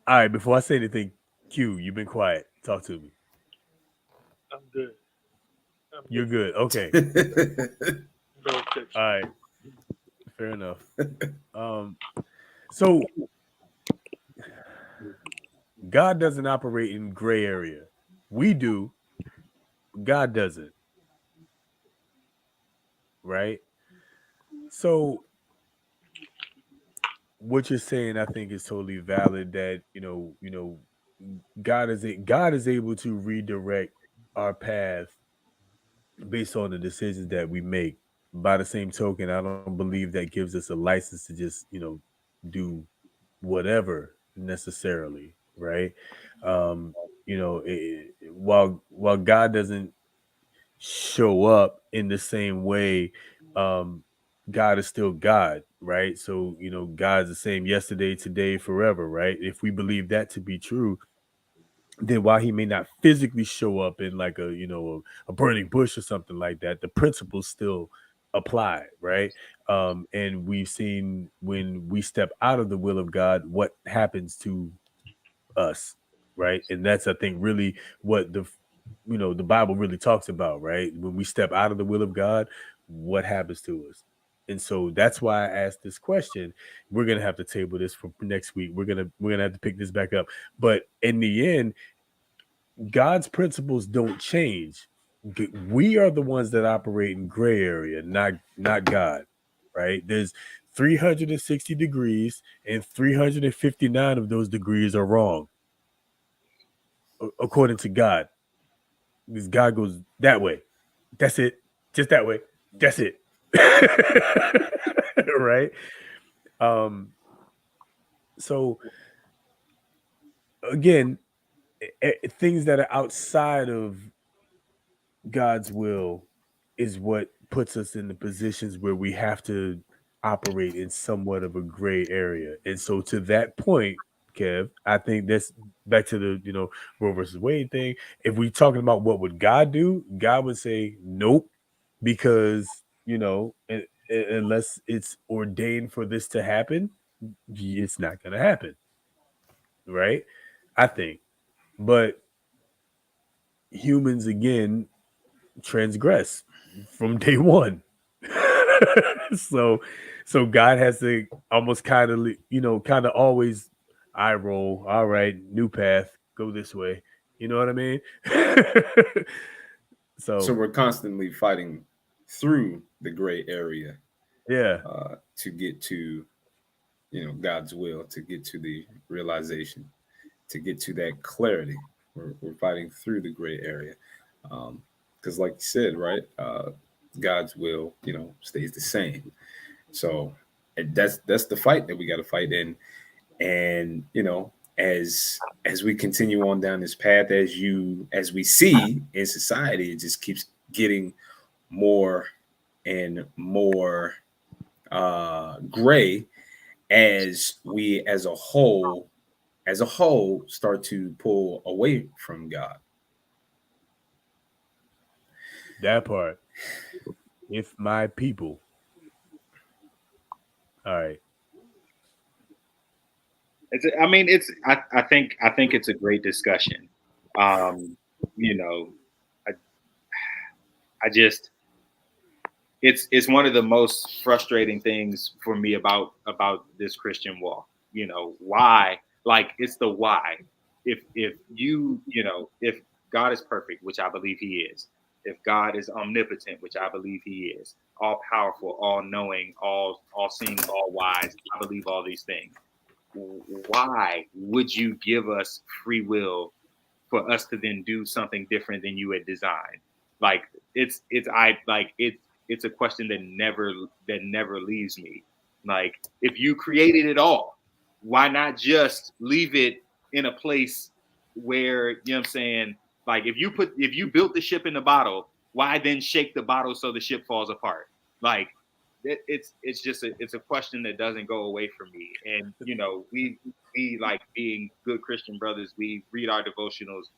right, before I say anything, Q, you've been quiet. Talk to me. I'm good. You're good. Okay. No All right. Fair enough. So God doesn't operate in gray area. We do. God doesn't. Right? So what you're saying, I think, is totally valid. That God is able to redirect our path based on the decisions that we make. By the same token, I don't believe that gives us a license to just do whatever necessarily, right? Um, while God doesn't show up in the same way, um, God is still God, right? So God's the same yesterday, today, forever, right? If we believe that to be true, then while he may not physically show up in like a burning bush or something like that, the principles still apply, right? And we've seen when we step out of the will of God, what happens to us, right? And that's, I think, really what the Bible really talks about, right? When we step out of the will of God, what happens to us? And so that's why I asked this question. We're gonna have to table this for next week. We're gonna have to pick this back up. But in the end, God's principles don't change. We are the ones that operate in gray area, not God, right? There's 360 degrees, and 359 of those degrees are wrong, according to God. Because God goes that way. That's it. Just that way. That's it. Right? So again, things that are outside of God's will is what puts us in the positions where we have to operate in somewhat of a gray area. And so to that point, Kev, I think that's back to the Roe versus Wade thing. If we're talking about what would God do, God would say nope, because unless it's ordained for this to happen, it's not going to happen, right? I think, but humans again transgress from day one. so so God has to almost kind of always eye roll. All right, new path, go this way. You know what I mean? So so we're constantly fighting through the gray area, yeah, to get to God's will, to get to the realization, to get to that clarity. We're fighting through the gray area, because like you said, right, God's will stays the same. So that's the fight that we got to fight in. And as we continue on down this path, as we see in society, it just keeps getting more and more gray as we as a whole start to pull away from God. That part. If my people. All right. I think it's a great discussion. You know, I, I just it's one of the most frustrating things for me about this Christian walk. You know, why? Like, it's the why. If if God is perfect, which I believe He is, if God is omnipotent, which I believe He is, all powerful, all knowing, all seeing, all wise, I believe all these things. Why would you give us free will for us to then do something different than you had designed? Like, it's a question that never leaves me. Like, if you created it all, why not just leave it in a place where, you know what I'm saying? Like, if you built the ship in the bottle, why then shake the bottle so the ship falls apart? Like, it's just it's a question that doesn't go away from me. And we like being good Christian brothers. We read our devotionals.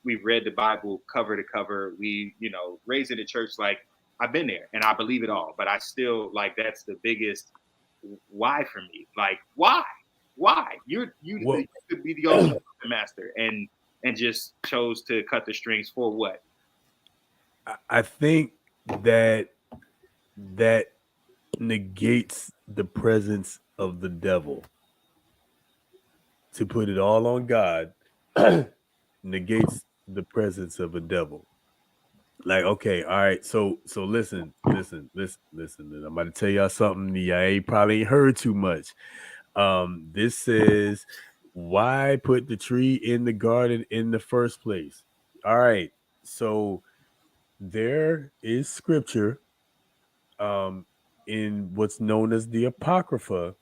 We've read the Bible cover to cover. We raised in the church. Like, I've been there and I believe it all. But I still, like, that's the biggest why for me. Like, why? You could be the ultimate master and just chose to cut the strings for what? I think that negates the presence of the devil. To put it all on God negates the presence of a devil. Like, okay, all right, so listen. I'm about to tell y'all something y'all probably ain't heard too much. This says, why put the tree in the garden in the first place? All right, so there is scripture in what's known as the Apocrypha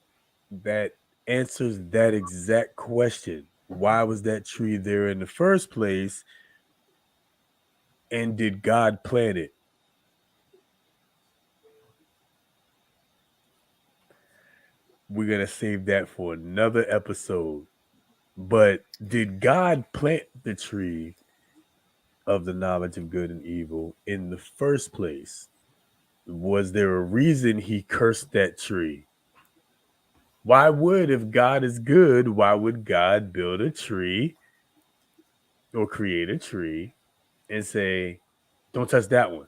that answers that exact question. Why was that tree there in the first place? And did God plant it? We're going to save that for another episode. But did God plant the tree of the knowledge of good and evil in the first place? Was there a reason He cursed that tree? Why would, if God is good, why would God build a tree or create a tree and say, don't touch that one?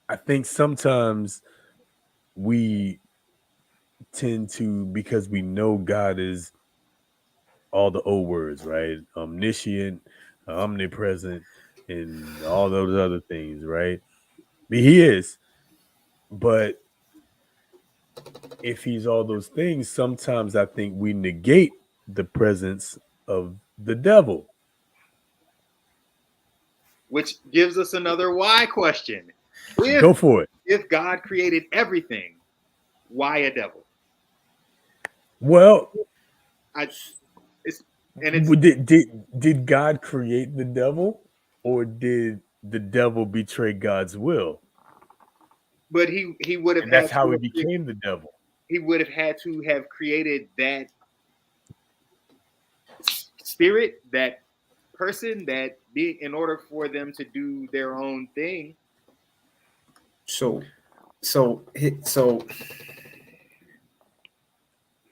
I think sometimes we tend to, because we know God is all the old words, right? Omniscient, omnipresent, and all those other things, right? He is. But if He's all those things, sometimes I think we negate the presence of the devil. Which gives us another why question. Go for it. If God created everything, why a devil? Well, did God create the devil, or did the devil betray God's will? But he would have. And that's how he became the devil. He would have had to have created that spirit, that person, that being, in order for them to do their own thing. So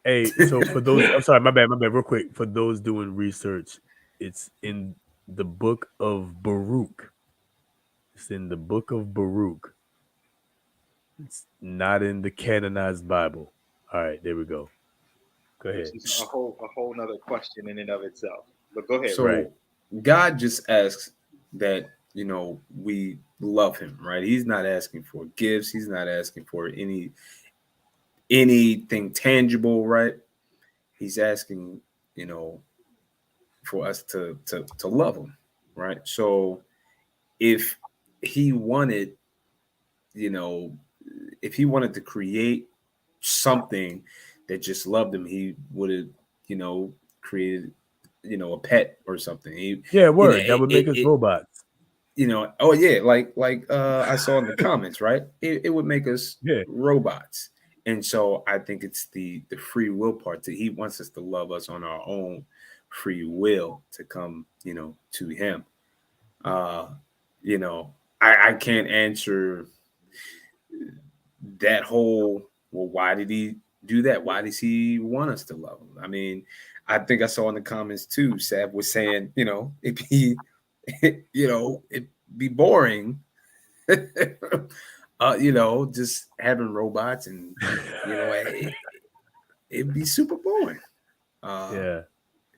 hey, so for those, I'm sorry, my bad, real quick. For those doing research, it's in the book of Baruch. It's in the book of Baruch. It's not in the canonized Bible. All right, there we go. Go ahead. It's a whole nother question in and of itself. But go ahead. So right. God just asks that, we love Him, right? He's not asking for gifts. He's not asking for anything tangible, right? He's asking, for us to love Him, right? So if He wanted, if He wanted to create something that just loved Him, He would have, created, a pet or something. That would make us robots. oh yeah, I saw in the comments, right? It would make us Yeah, robots. And so I think it's the free will part that he wants us to love us on our own free will to come, to him. Uh, you know, I can't answer that whole, well, why did he do that? Why does he want us to love him? I mean, I think I saw in the comments too, Sab was saying, it'd be, it'd be boring, just having robots and, it'd be super boring. Uh, yeah.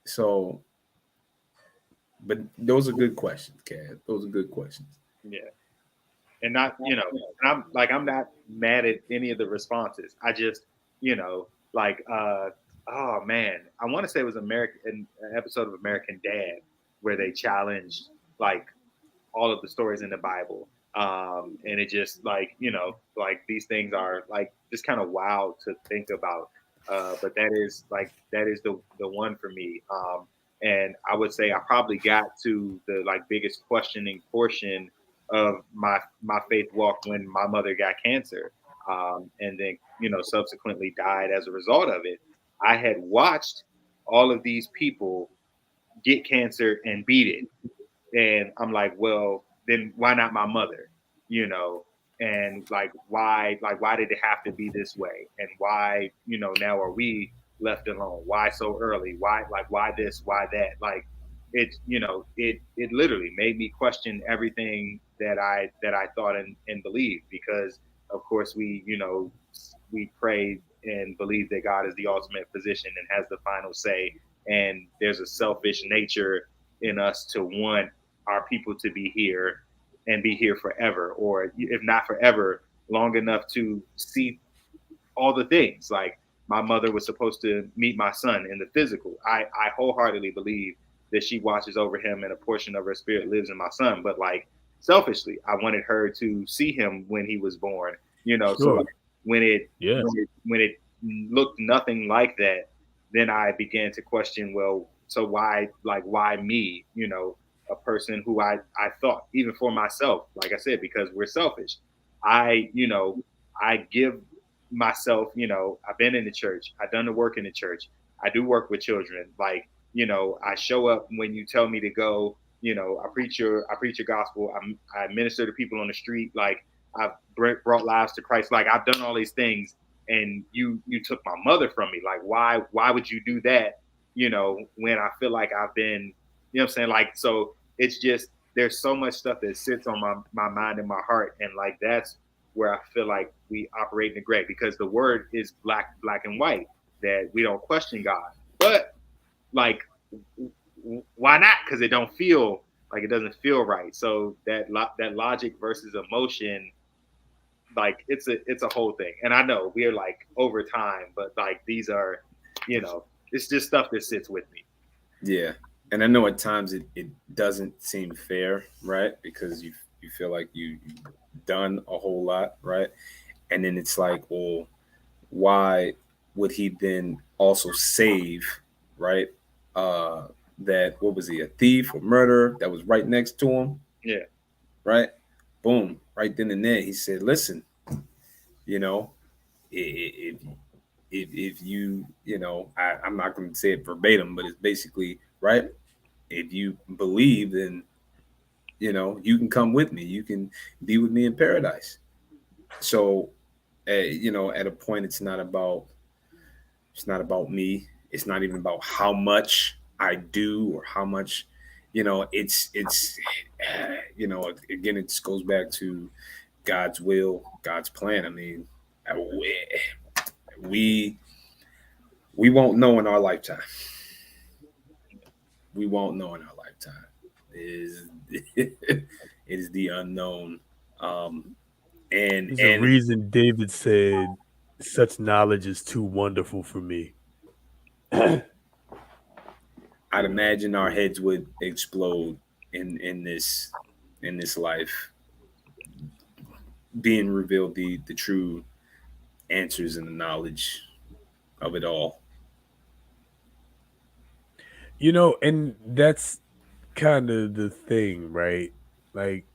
so, but those are good questions, Cad. Those are good questions. Yeah. And not, I'm not mad at any of the responses. I just, like, oh man, I want to say it was an episode of American Dad where they challenged like all of the stories in the Bible. And it just like these things are like just kind of wild to think about. But that is the one for me. And I would say I probably got to the like biggest questioning portion of my faith walk when my mother got cancer, and then subsequently died as a result of it. I had watched all of these people get cancer and beat it, and I'm like, well, then why not my mother? You know, and why did it have to be this way? And why, now are we left alone? Why so early? Why this? Why that? Like it literally made me question everything that I thought and believed, because of course we pray and believe that God is the ultimate physician and has the final say, and there's a selfish nature in us to want our people to be here and be here forever, or if not forever, long enough to see all the things. Like my mother was supposed to meet my son in the physical. I wholeheartedly believe that she watches over him and a portion of her spirit lives in my son. But like selfishly, I wanted her to see him when he was born. So Sure. like when it Yeah. when it looked nothing like that, then I began to question, well, so why me? A person who I thought, even for myself, like I said, because we're selfish. I give myself, I've been in the church, I've done the work in the church, I do work with children. Like, I show up when you tell me to go. I preach your gospel. I minister to people on the street. Like I've brought lives to Christ. Like I've done all these things, and you took my mother from me. Like why would you do that? When I feel like I've been, what I'm saying? Like, so it's just there's so much stuff that sits on my mind and my heart, and like that's where I feel like we operate in the gray, because the word is black and white, that we don't question God. But like, why not? Because it doesn't feel right. So that logic versus emotion, like it's a whole thing. And I know we're like over time, but like these are, it's just stuff that sits with me. Yeah. And I know at times it doesn't seem fair, right? Because you feel like you've done a whole lot, right? And then it's like, well, why would he then also save, right? Uh that, what was he, a thief or murderer that was right next to him, Yeah. right? Boom, right then and there, he said, listen, you know, if if you, I'm not going to say it verbatim, but it's basically right. If you believe, then you can come with me. You can be with me in paradise. So, at a point, it's not about me. It's not even about how much I do or how much, it's again, it just goes back to God's will, God's plan. I mean, we we won't know in our lifetime. We won't know in our lifetime. It is the unknown. Um, and There's a and reason David said, "Such knowledge is too wonderful for me." I'd imagine our heads would explode in this life, being revealed the true answers and the knowledge of it all. And that's kind of the thing, right? Like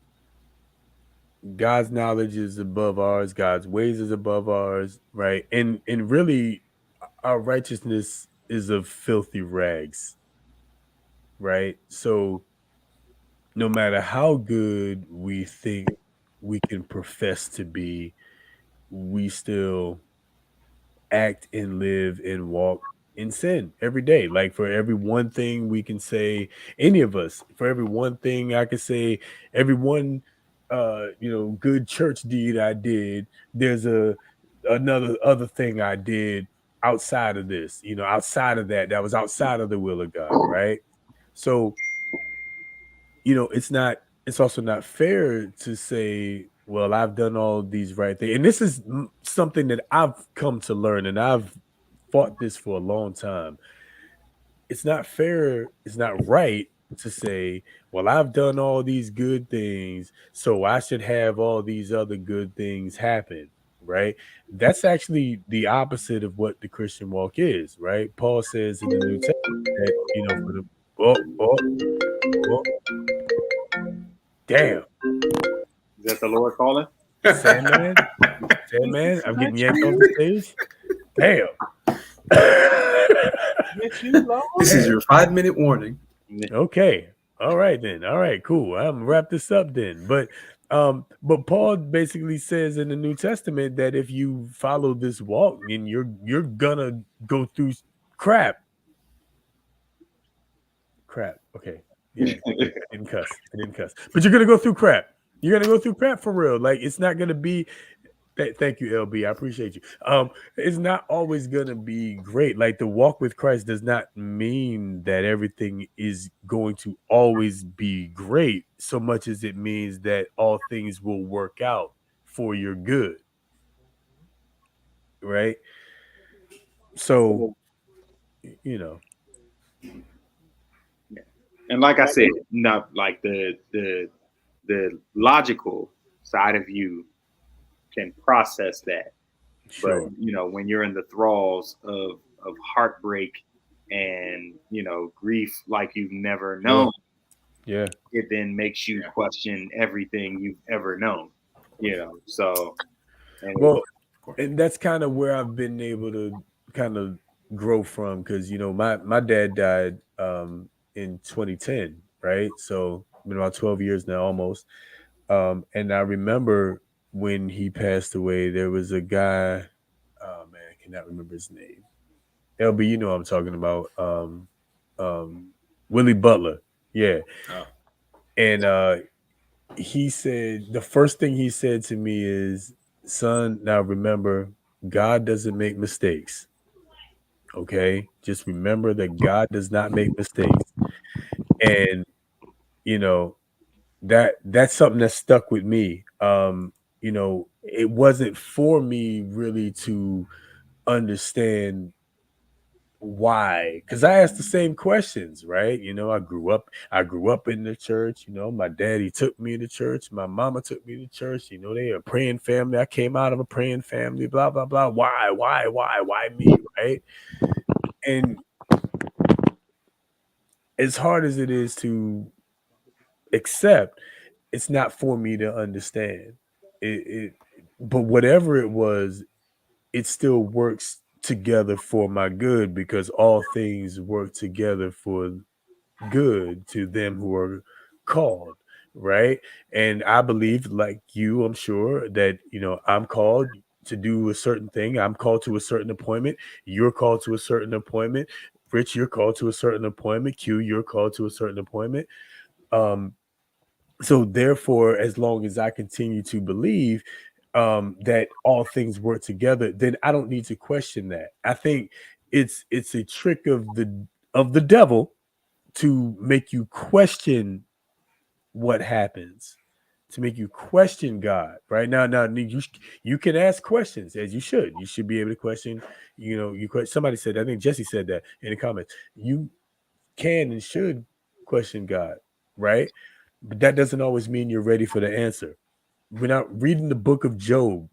God's knowledge is above ours, God's ways is above ours, right? And really our righteousness is of filthy rags, right? So no matter how good we think we can profess to be, we still act and live and walk in sin every day. Like for every one thing we can say, any of us, for every one thing I can say, every one good church deed I did, there's another other thing I did outside of this, outside of that was outside of the will of God, right? So it's also not fair to say, well, I've done all these right things. And this is something that I've come to learn, and I've fought this for a long time. It's not fair, it's not right to say, well, I've done all these good things, so I should have all these other good things happen, right? That's actually the opposite of what the Christian walk is, right? Paul says in the New Testament that, for the oh, damn. Is that the Lord calling? Sandman? Sandman? I'm getting yanked off the stage? Damn. This is your 5-minute warning. Okay. All right then. All right, cool. I'm gonna wrap this up then. But Paul basically says in the New Testament that if you follow this walk, then you're gonna go through crap. Okay. Yeah. Didn't cuss. I didn't cuss. But you're gonna go through crap. You're gonna go through crap for real. Like it's not gonna be. Thank you, LB. I appreciate you. It's not always gonna be great. Like the walk with Christ does not mean that everything is going to always be great, so much as it means that all things will work out for your good. Right? So, And like I said, not like the logical side of you can process that. Sure. But when you're in the thralls of heartbreak and grief like you've never known, yeah, it then makes you question everything you've ever known. So and that's kind of where I've been able to kind of grow from, because my dad died in 2010, right? So been about 12 years now almost. And I remember when he passed away, there was a guy, oh man, I cannot remember his name. LB, you know what I'm talking about. Willie Butler. Yeah. Oh. And he said, the first thing he said to me is, son, now remember, God doesn't make mistakes. Okay? Just remember that God does not make mistakes. And that's something that stuck with me. It wasn't for me really to understand why, because I asked the same questions, right? I grew up in the church. My daddy took me to church, my mama took me to church. They a praying family. I came out of a praying family, blah blah blah. Why me, right? And as hard as it is to accept, it's not for me to understand it. But whatever it was, it still works together for my good, because all things work together for good to them who are called, right? And I believe, like you, I'm sure that I'm called to do a certain thing. I'm called to a certain appointment. You're called to a certain appointment. Rich, you're called to a certain appointment. Q, you're called to a certain appointment. So therefore, as long as I continue to believe that all things work together, then I don't need to question that. I think it's a trick of the devil to make you question what happens, to make you question God. Right now, you can ask questions, as you should. You should be able to question. Somebody said, I think Jesse said that in the comments. You can and should question God, right? But that doesn't always mean you're ready for the answer. When I'm reading the book of Job,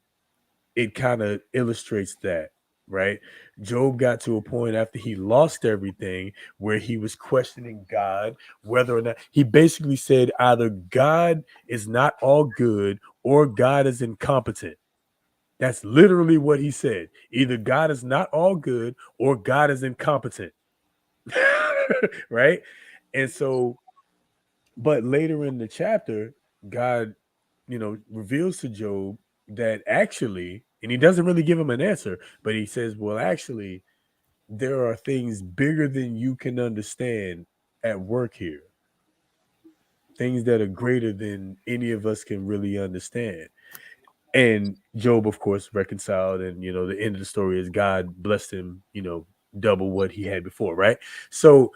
it kind of illustrates that. right? Job got to a point after he lost everything where he was questioning God, whether or not he basically said either God is not all good or God is incompetent. That's literally what he said. Either God is not all good or God is incompetent. Right? And so, but later in the chapter, God, reveals to Job that actually, and he doesn't really give him an answer, but he says, well, actually, there are things bigger than you can understand at work here, things that are greater than any of us can really understand. And Job, of course, reconciled, and the end of the story is God blessed him, double what he had before, right? So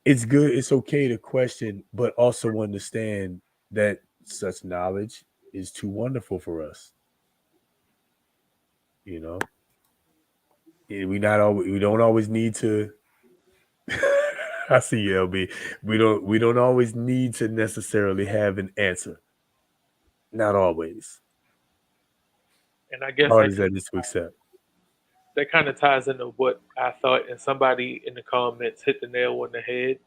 it's good, it's okay to question, but also understand that such knowledge is too wonderful for us. We don't always need to. I see you, LB. We don't always need to necessarily have an answer. Not always. And I guess Hard as that is to accept. that kind of ties into what I thought, and somebody in the comments hit the nail on the head,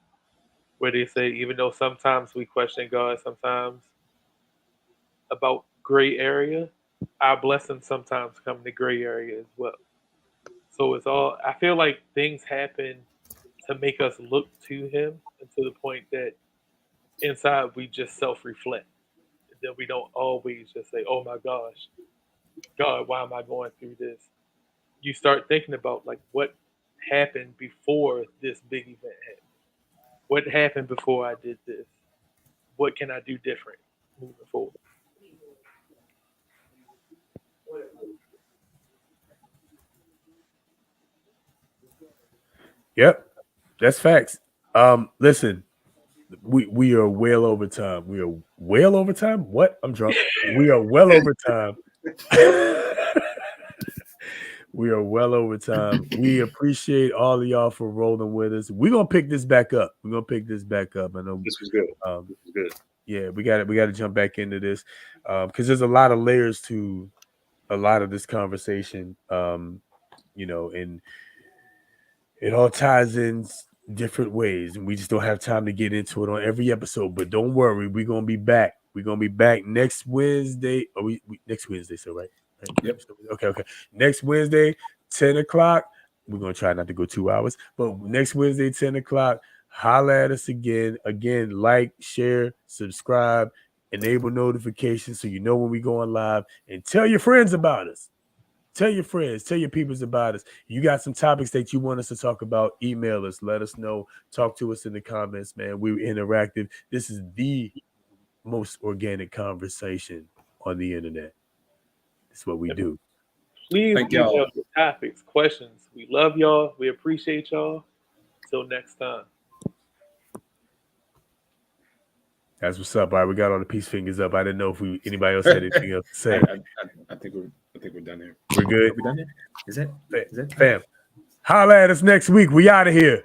where they say even though sometimes we question God, sometimes about gray area, our blessings sometimes come in the gray area as well. So it's all, I feel like things happen to make us look to Him, and to the point that inside we just self reflect. That we don't always just say, oh my gosh, God, why am I going through this? You start thinking about like what happened before this big event happened. What happened before I did this? What can I do different moving forward? Yep, that's facts. Listen, we are well over time. We are well over time. What? I'm drunk. We are well over time. We are well over time. We appreciate all of y'all for rolling with us. We're gonna pick this back up. We're gonna pick this back up. I know This was good. This was good. Yeah, we got to jump back into this because there's a lot of layers to a lot of this conversation. And it all ties in different ways, and we just don't have time to get into it on every episode. But don't worry, we're gonna be back. We're gonna be back next Wednesday. Oh, we next Wednesday, so right? Yep. Okay. Next Wednesday, 10 o'clock. We're gonna try not to go 2 hours, but next Wednesday, 10 o'clock. Holla at us again. Again, like, share, subscribe, enable notifications so you know when we go on live, and tell your friends about us. Tell your friends, tell your peoples about us. You got some topics that you want us to talk about, email us, let us know, talk to us in the comments, man. We're interactive. This is the most organic conversation on the internet. It's what we do. Please Thank email y'all. the topics, questions. We love y'all. We appreciate y'all. Till next time. That's what's up. All right, we got all the peace fingers up. I didn't know if anybody else had anything else to say. I think we're done here. We're good. Are we done here? Is that Fam, holla at us next week. We out of here.